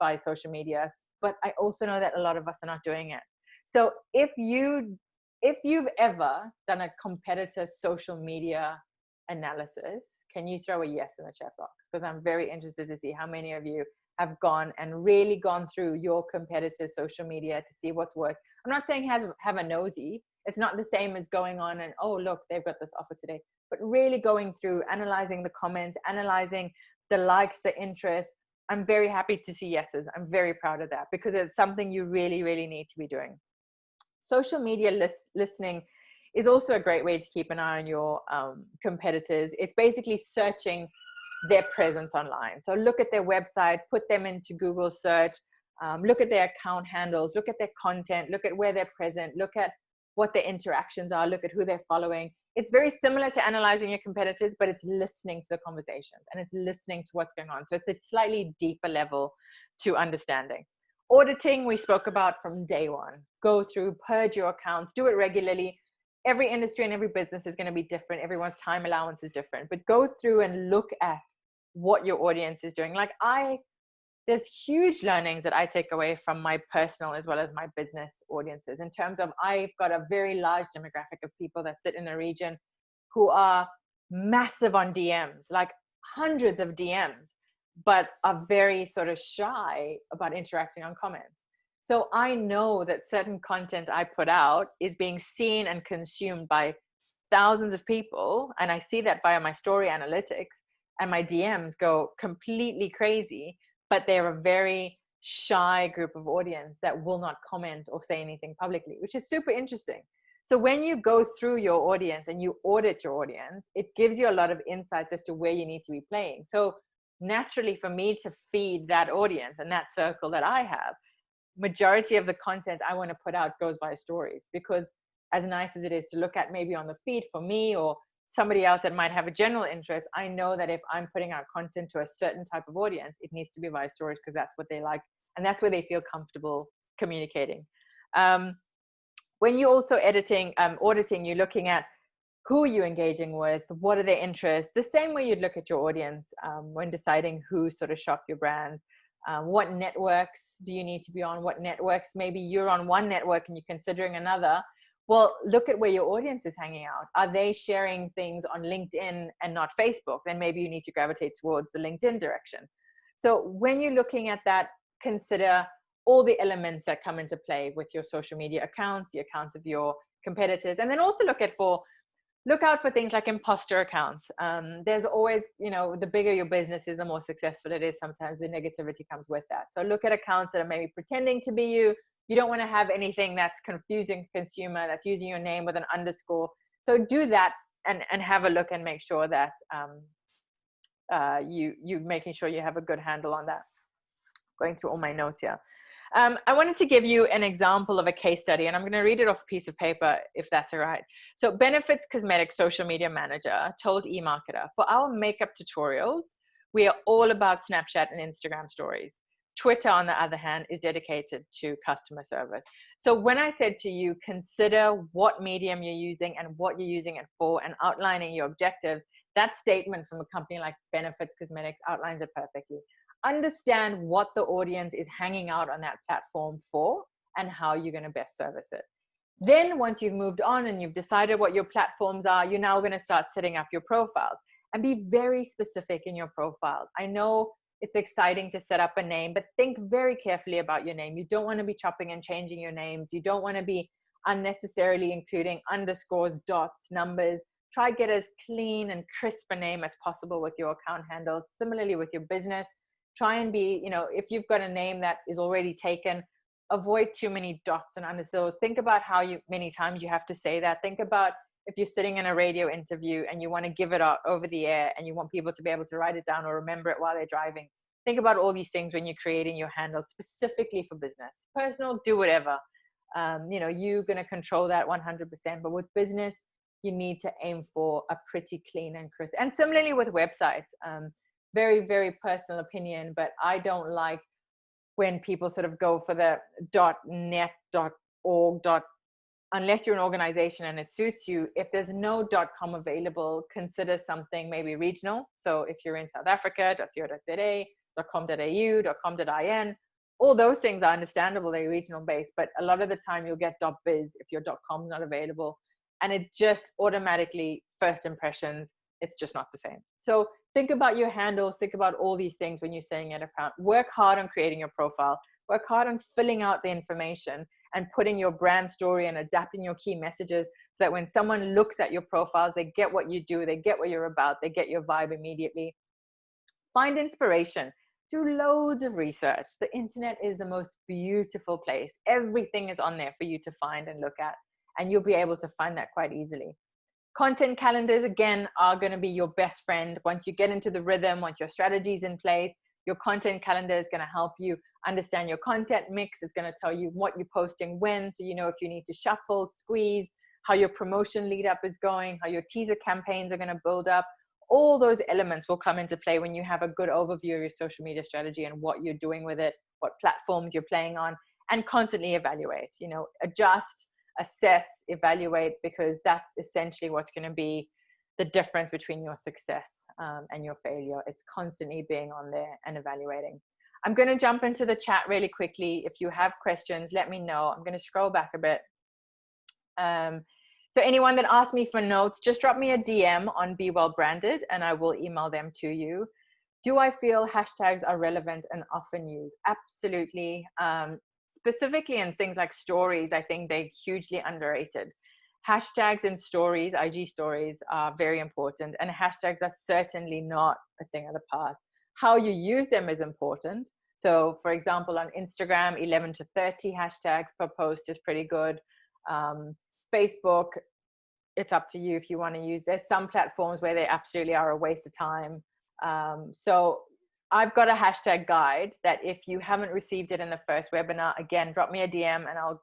by social media, but I also know that a lot of us are not doing it. So if you've ever done a competitor social media analysis, can you throw a yes in the chat box? Because I'm very interested to see how many of you have gone and really gone through your competitors' social media to see what's worked. I'm not saying have a nosy. It's not the same as going on and, oh, look, they've got this offer today. But really going through, analyzing the comments, analyzing the likes, the interest. I'm very happy to see yeses. I'm very proud of that because it's something you really, really need to be doing. Social media listening is also a great way to keep an eye on your competitors. It's basically searching their presence online. So look at their website, put them into Google search, look at their account handles, look at their content, look at where they're present, look at what their interactions are, look at who they're following. It's very similar to analyzing your competitors, but it's listening to the conversations and it's listening to what's going on. So it's a slightly deeper level to understanding. Auditing, we spoke about from day one. Go through, purge your accounts, do it regularly. Every industry and every business is going to be different. Everyone's time allowance is different, but go through and look at what your audience is doing. There's huge learnings that I take away from my personal as well as my business audiences in terms of I've got a very large demographic of people that sit in a region who are massive on DMs, like hundreds of DMs, but are very sort of shy about interacting on comments. So I know that certain content I put out is being seen and consumed by thousands of people. And I see that via my story analytics, and my DMs go completely crazy, but they're a very shy group of audience that will not comment or say anything publicly, which is super interesting. So when you go through your audience and you audit your audience, it gives you a lot of insights as to where you need to be playing. So naturally for me to feed that audience and that circle that I have, majority of the content I want to put out goes via stories, because as nice as it is to look at maybe on the feed for me or somebody else that might have a general interest, I know that if I'm putting out content to a certain type of audience, it needs to be via stories because that's what they like and that's where they feel comfortable communicating. When you're also auditing, you're looking at who are you engaging with, what are their interests, the same way you'd look at your audience when deciding who sort of shop your brand. What networks do you need to be on? What networks, maybe you're on one network and you're considering another. Well, look at where your audience is hanging out. Are they sharing things on LinkedIn and not Facebook? Then maybe you need to gravitate towards the LinkedIn direction. So when you're looking at that, consider all the elements that come into play with your social media accounts, the accounts of your competitors, and then also look out for things like imposter accounts. There's always, the bigger your business is, the more successful it is. Sometimes the negativity comes with that. So look at accounts that are maybe pretending to be you. You don't want to have anything that's confusing consumer, that's using your name with an underscore. So do that and have a look and make sure that you making sure you have a good handle on that. Going through all my notes here. I wanted to give you an example of a case study, and I'm going to read it off a piece of paper if that's all right. So Benefits Cosmetics social media manager told eMarketer, for our makeup tutorials, we are all about Snapchat and Instagram stories. Twitter, on the other hand, is dedicated to customer service. So when I said to you, consider what medium you're using and what you're using it for and outlining your objectives, that statement from a company like Benefits Cosmetics outlines it perfectly. Understand what the audience is hanging out on that platform for and how you're going to best service it. Then once you've moved on and you've decided what your platforms are, you're now going to start setting up your profiles and be very specific in your profiles. I know it's exciting to set up a name, but think very carefully about your name. You don't want to be chopping and changing your names. You don't want to be unnecessarily including underscores, dots, numbers. Try to get as clean and crisp a name as possible with your account handles. Similarly with your business, try and be, if you've got a name that is already taken, avoid too many dots and underscores. Think about how many times you have to say that. Think about if you're sitting in a radio interview and you want to give it out over the air and you want people to be able to write it down or remember it while they're driving. think about all these things when you're creating your handle specifically for business. Personal, do whatever. You know, you're going to control that 100%, but with business, you need to aim for a pretty clean and crisp. And similarly with websites, very, very personal opinion, but I don't like when people sort of go for the .net, .org, unless you're an organization and it suits you. If there's no .com available, consider something maybe regional. So if you're in South Africa, .co.za, .com.au, .com.in, all those things are understandable, they're regional based, but a lot of the time you'll get .biz if your .com is not available. And it just automatically, first impressions, it's just not the same. So think about your handles, think about all these things when you're saying it about. Work hard on creating your profile, work hard on filling out the information and putting your brand story and adapting your key messages so that when someone looks at your profiles, they get what you do, they get what you're about, they get your vibe immediately. Find inspiration. Do loads of research. The internet is the most beautiful place. Everything is on there for you to find and look at, and you'll be able to find that quite easily. Content calendars, again, are going to be your best friend. Once you get into the rhythm, once your strategy's in place, your content calendar is going to help you understand your content mix. It's going to tell you what you're posting when, so you know if you need to shuffle, squeeze, how your promotion lead up is going, how your teaser campaigns are going to build up. All those elements will come into play when you have a good overview of your social media strategy and what you're doing with it, what platforms you're playing on, and constantly evaluate, you know, adjust, assess, evaluate, because that's essentially what's going to be the difference between your success and your failure. It's constantly being on there and evaluating. I'm going to jump into the chat really quickly. If you have questions, let me know. I'm going to scroll back a bit. So anyone that asks me for notes, just drop me a DM on Be Well Branded and I will email them to you. Do I feel hashtags are relevant and often used? Absolutely. Specifically in things like stories, I think they're hugely underrated. Hashtags in stories, IG stories, are very important, and hashtags are certainly not a thing of the past. How you use them is important. So for example, on Instagram, 11 to 30 hashtags per post is pretty good. Facebook, it's up to you if you want to use. There's some platforms where they absolutely are a waste of time. So I've got a hashtag guide that if you haven't received it in the first webinar, again, drop me a DM and I'll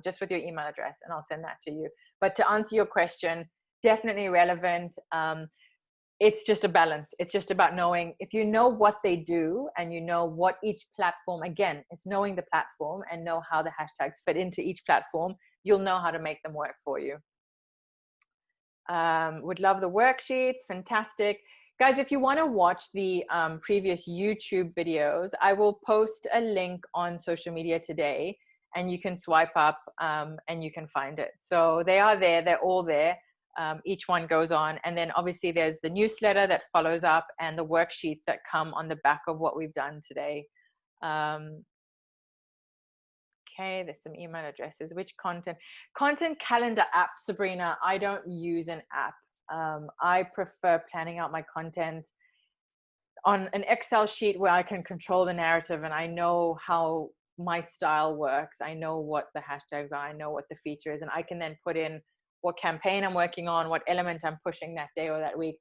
just with your email address and I'll send that to you. But to answer your question, definitely relevant. It's just a balance. It's just about knowing, if you know what they do and you know what each platform, again, it's knowing the platform and know how the hashtags fit into each platform, you'll know how to make them work for you. Would love the worksheets. Fantastic. Guys, if you want to watch the previous YouTube videos, I will post a link on social media today and you can swipe up and you can find it. So they are there. They're all there. Each one goes on. And then obviously there's the newsletter that follows up and the worksheets that come on the back of what we've done today. Okay, there's some email addresses. Which content calendar app, Sabrina? I don't use an app. I prefer planning out my content on an Excel sheet where I can control the narrative and I know how my style works. I know what the hashtags are. I know what the feature is, and I can then put in what campaign I'm working on, what element I'm pushing that day or that week.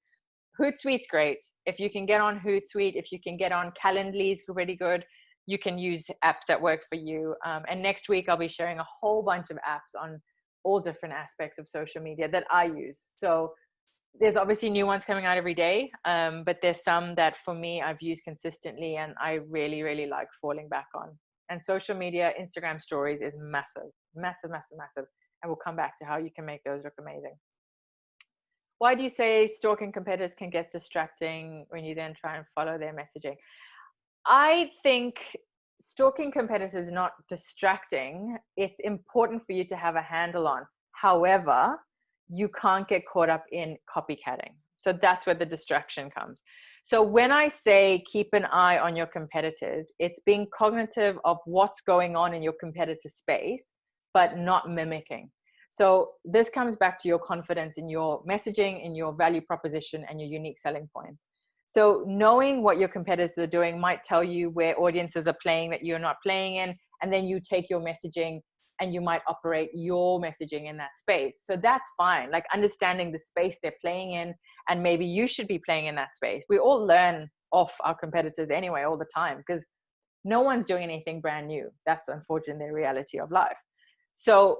Hootsuite's great. If you can get on Hootsuite, if you can get on Calendly, is pretty good. You can use apps that work for you. And next week, I'll be sharing a whole bunch of apps on all different aspects of social media that I use. So there's obviously new ones coming out every day, but there's some that for me, I've used consistently and I really, really like falling back on. And social media, Instagram stories is massive, massive, massive, massive. And we'll come back to how you can make those look amazing. Why do you say stalking competitors can get distracting when you then try and follow their messaging? I think stalking competitors is not distracting. It's important for you to have a handle on. However, you can't get caught up in copycatting. So that's where the distraction comes. So when I say keep an eye on your competitors, it's being cognitive of what's going on in your competitor space, but not mimicking. So this comes back to your confidence in your messaging, in your value proposition, and your unique selling points. So knowing what your competitors are doing might tell you where audiences are playing that you're not playing in, and then you take your messaging and you might operate your messaging in that space. So that's fine. Like understanding the space they're playing in, and maybe you should be playing in that space. We all learn off our competitors anyway all the time, because no one's doing anything brand new. That's unfortunately the reality of life. So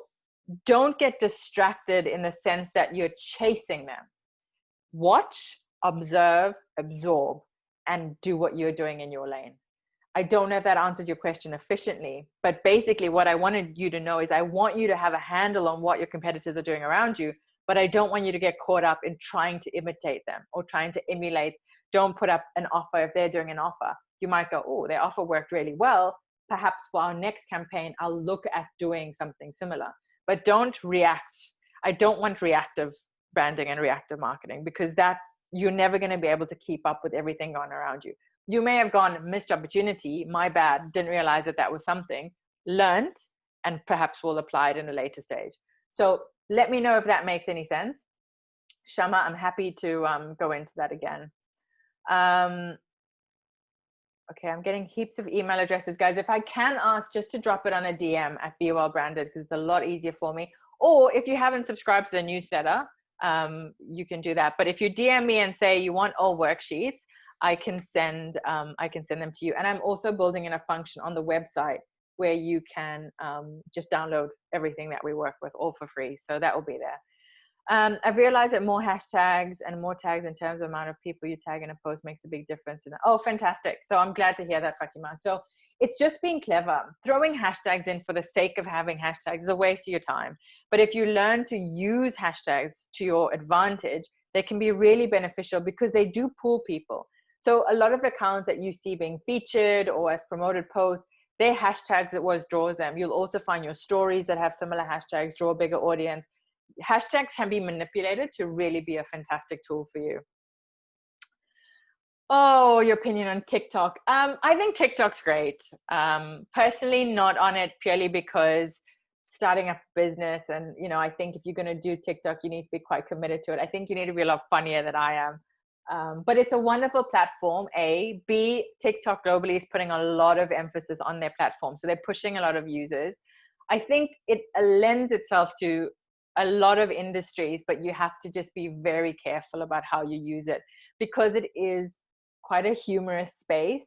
don't get distracted in the sense that you're chasing them. Watch, observe, absorb, and do what you're doing in your lane. I don't know if that answers your question efficiently, but basically what I wanted you to know is I want you to have a handle on what your competitors are doing around you, but I don't want you to get caught up in trying to imitate them or trying to emulate. Don't put up an offer if they're doing an offer. You might go, oh, their offer worked really well. Perhaps for our next campaign, I'll look at doing something similar, but don't react. I don't want reactive branding and reactive marketing, because that you're never going to be able to keep up with everything going around you. You may have gone, missed opportunity, my bad, didn't realize that that was something, learned, and perhaps will apply it in a later stage. So let me know if that makes any sense. Shama, I'm happy to go into that again. Okay, I'm getting heaps of email addresses, guys. If I can ask just to drop it on a DM at Be Well Branded, because it's a lot easier for me. Or if you haven't subscribed to the newsletter, you can do that. But if you DM me and say you want all worksheets, I can send them to you. And I'm also building in a function on the website where you can just download everything that we work with all for free. So that will be there. I've realized that more hashtags and more tags in terms of amount of people you tag in a post makes a big difference. Oh, fantastic. So I'm glad to hear that, Fatima. So it's just being clever. Throwing hashtags in for the sake of having hashtags is a waste of your time. But if you learn to use hashtags to your advantage, they can be really beneficial because they do pull people. So a lot of accounts that you see being featured or as promoted posts, they're hashtags that was draws them. You'll also find your stories that have similar hashtags, draw a bigger audience. Hashtags can be manipulated to really be a fantastic tool for you. Oh, your opinion on TikTok. I think TikTok's great. Personally, not on it purely because starting a business, and I think if you're going to do TikTok, you need to be quite committed to it. I think you need to be a lot funnier than I am. But it's a wonderful platform, A. B, TikTok globally is putting a lot of emphasis on their platform. So they're pushing a lot of users. I think it lends itself to a lot of industries, but you have to just be very careful about how you use it because it is quite a humorous space.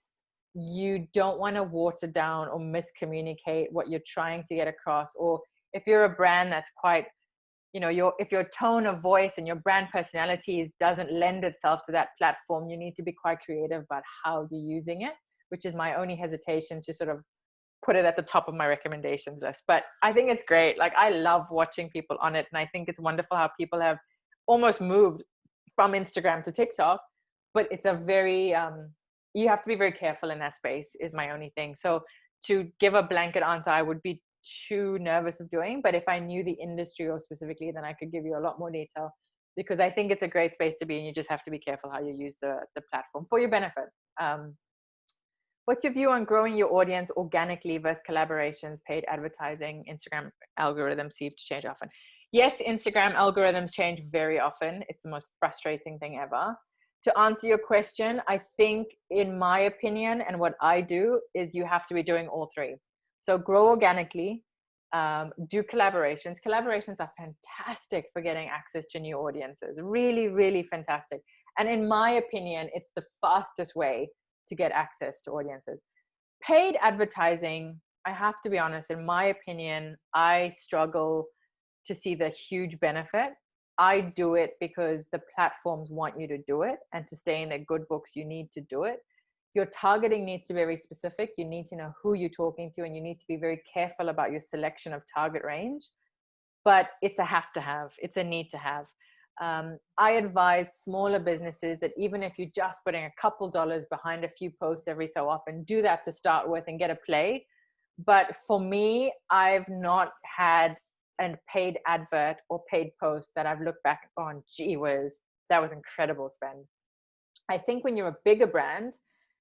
You don't want to water down or miscommunicate what you're trying to get across. Or if you're a brand that's quite, if your tone of voice and your brand personality doesn't lend itself to that platform, you need to be quite creative about how you're using it, which is my only hesitation to sort of put it at the top of my recommendations list. But I think it's great. Like, I love watching people on it. And I think it's wonderful how people have almost moved from Instagram to TikTok, but it's a very, you have to be very careful in that space is my only thing. So to give a blanket answer, I would be too nervous of doing, but if I knew the industry or specifically, then I could give you a lot more detail because I think it's a great space to be in. You just have to be careful how you use the platform for your benefit. What's your view on growing your audience organically versus collaborations, paid advertising? Instagram algorithms seem to change often. Yes, Instagram algorithms change very often. It's the most frustrating thing ever. To answer your question, I think in my opinion, and what I do is you have to be doing all three. So grow organically, do collaborations. Collaborations are fantastic for getting access to new audiences. Really, really fantastic. And in my opinion, it's the fastest way to get access to audiences. Paid advertising, I have to be honest, in my opinion, I struggle to see the huge benefit. I do it because the platforms want you to do it, and to stay in their good books, you need to do it. Your targeting needs to be very specific. You need to know who you're talking to, and you need to be very careful about your selection of target range. But it's a have to have, it's a need to have. I advise smaller businesses that even if you're just putting a couple dollars behind a few posts every so often, do that to start with and get a play. But for me, I've not had a paid advert or paid post that I've looked back on, gee whiz, that was incredible spend. I think when you're a bigger brand,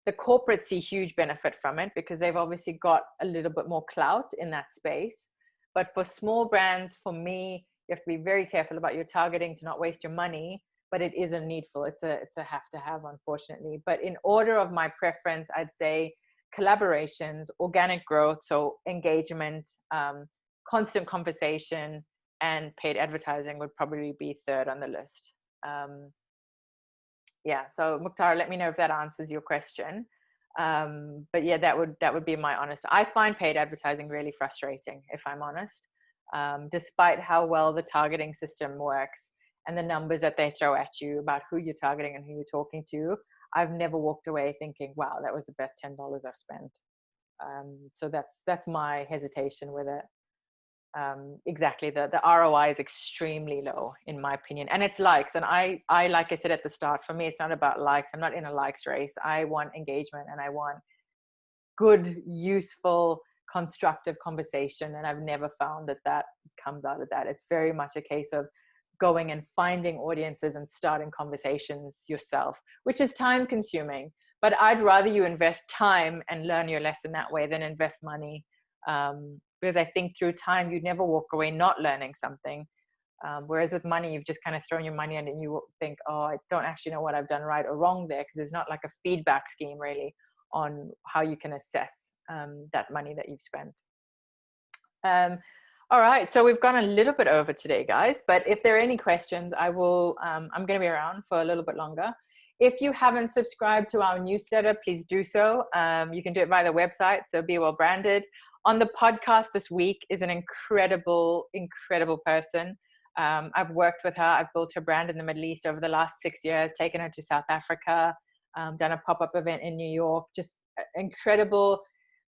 the corporates see huge benefit from it because they've obviously got a little bit more clout in that space. But for small brands, for me, you have to be very careful about your targeting to not waste your money, but it isn't needful. It's a have to have, unfortunately. But in order of my preference, I'd say collaborations, organic growth, so engagement, constant conversation, and paid advertising would probably be third on the list. Yeah. So Mukhtar, let me know if that answers your question. But yeah, that would be my honest. I find paid advertising really frustrating, if I'm honest. Despite how well the targeting system works and the numbers that they throw at you about who you're targeting and who you're talking to, I've never walked away thinking, wow, that was the best $10 I've spent. So that's my hesitation with it. Exactly, the ROI is extremely low in my opinion, and it's likes, and I like I said at the start, for me it's not about likes. I'm not in a likes race. I want engagement, and I want good, useful, constructive conversation, and I've never found that comes out of that. It's very much a case of going and finding audiences and starting conversations yourself, which is time consuming, but I'd rather you invest time and learn your lesson that way than invest money, because I think through time you'd never walk away not learning something, whereas with money you've just kind of thrown your money in and you think, oh, I don't actually know what I've done right or wrong there, because there's not like a feedback scheme really on how you can assess that money that you've spent. All right, so we've gone a little bit over today, guys, but if there are any questions, I'm going to be around for a little bit longer. If you haven't subscribed to our newsletter, please do so. You can do it via the website, so Be Well Branded. On the podcast this week is an incredible, incredible person. I've worked with her. I've built her brand in the Middle East over the last 6 years, taken her to South Africa, done a pop-up event in New York, just incredible.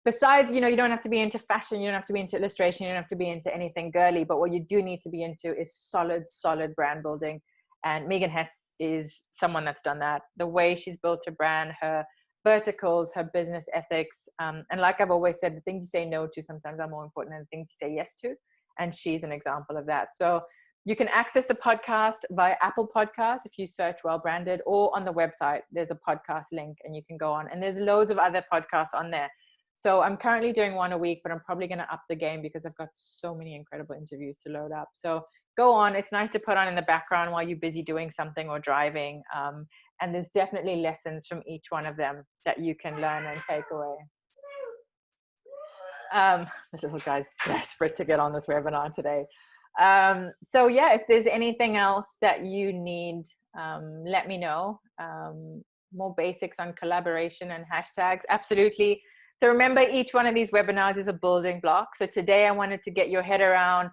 Besides, you don't have to be into fashion, you don't have to be into illustration, you don't have to be into anything girly, but what you do need to be into is solid brand building. And Megan Hess is someone that's done that. The way she's built her brand, her verticals, her business ethics, and like I've always said, the things you say no to sometimes are more important than the things you say yes to, and she's an example of that. So you can access the podcast via Apple Podcasts if you search Well Branded, or on the website there's a podcast link and you can go on, and there's loads of other podcasts on there. So I'm currently doing one a week, but I'm probably going to up the game because I've got so many incredible interviews to load up. So go on. It's nice to put on in the background while you're busy doing something or driving. And there's definitely lessons from each one of them that you can learn and take away. This little guy's desperate to get on this webinar today. So yeah, if there's anything else that you need, let me know. More basics on collaboration and hashtags. Absolutely. So remember, each one of these webinars is a building block. So today I wanted to get your head around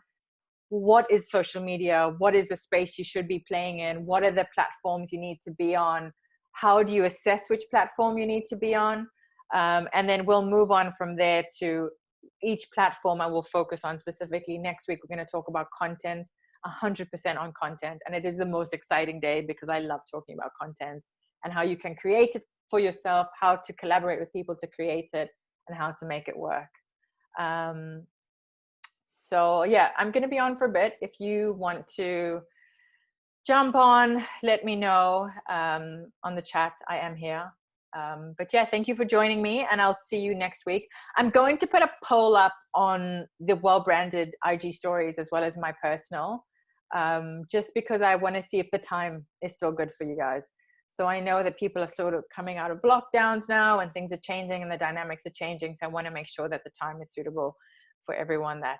what is social media? What is the space you should be playing in? What are the platforms you need to be on? How do you assess which platform you need to be on? And then we'll move on from there to each platform I will focus on specifically. Next week, we're going to talk about content, 100% on content. And it is the most exciting day because I love talking about content and how you can create it for yourself, how to collaborate with people to create it, and how to make it work. So yeah, I'm going to be on for a bit. If you want to jump on, let me know on the chat. I am here. But yeah, thank you for joining me, and I'll see you next week. I'm going to put a poll up on the Well Branded IG stories as well as my personal, just because I want to see if the time is still good for you guys. So I know that people are sort of coming out of lockdowns now and things are changing and the dynamics are changing. So I want to make sure that the time is suitable for everyone that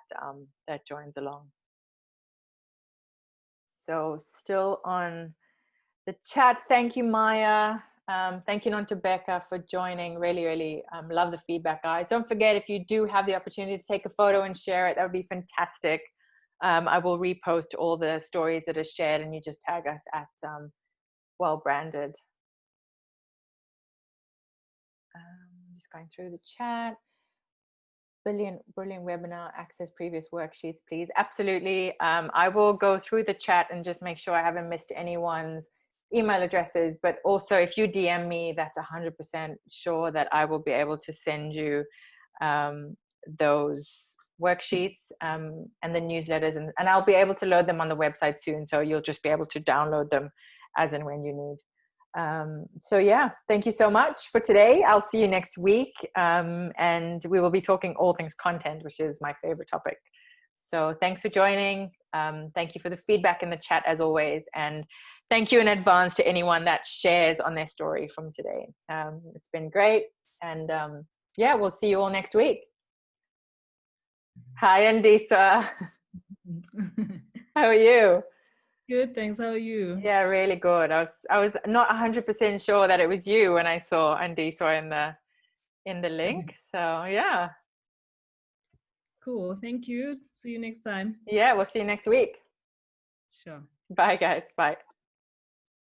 that joins along. So still on the chat, thank you, Maya. Thank you, Nonto Becca, for joining. Really love the feedback, guys. Don't forget, if you do have the opportunity to take a photo and share it, that would be fantastic. I will repost all the stories that are shared, and you just tag us at Well Branded. Just going through the chat. Brilliant webinar. Access previous worksheets, please. Absolutely. I will go through the chat and just make sure I haven't missed anyone's email addresses, but also if you DM me, that's 100% sure that I will be able to send you those worksheets and the newsletters, and I'll be able to load them on the website soon, so you'll just be able to download them as and when you need. So yeah, thank you so much for today. I'll see you next week, and we will be talking all things content, which is my favorite topic. So thanks for joining. Thank you for the feedback in the chat as always, and thank you in advance to anyone that shares on their story from today. It's been great, and yeah, we'll see you all next week. Hi, Andisa. How are you? Good, thanks. How are you? Yeah, really good. I was not 100% sure that it was you when I saw Andiswa in the link. So yeah. Cool. Thank you. See you next time. Yeah, we'll see you next week. Sure. Bye guys. Bye.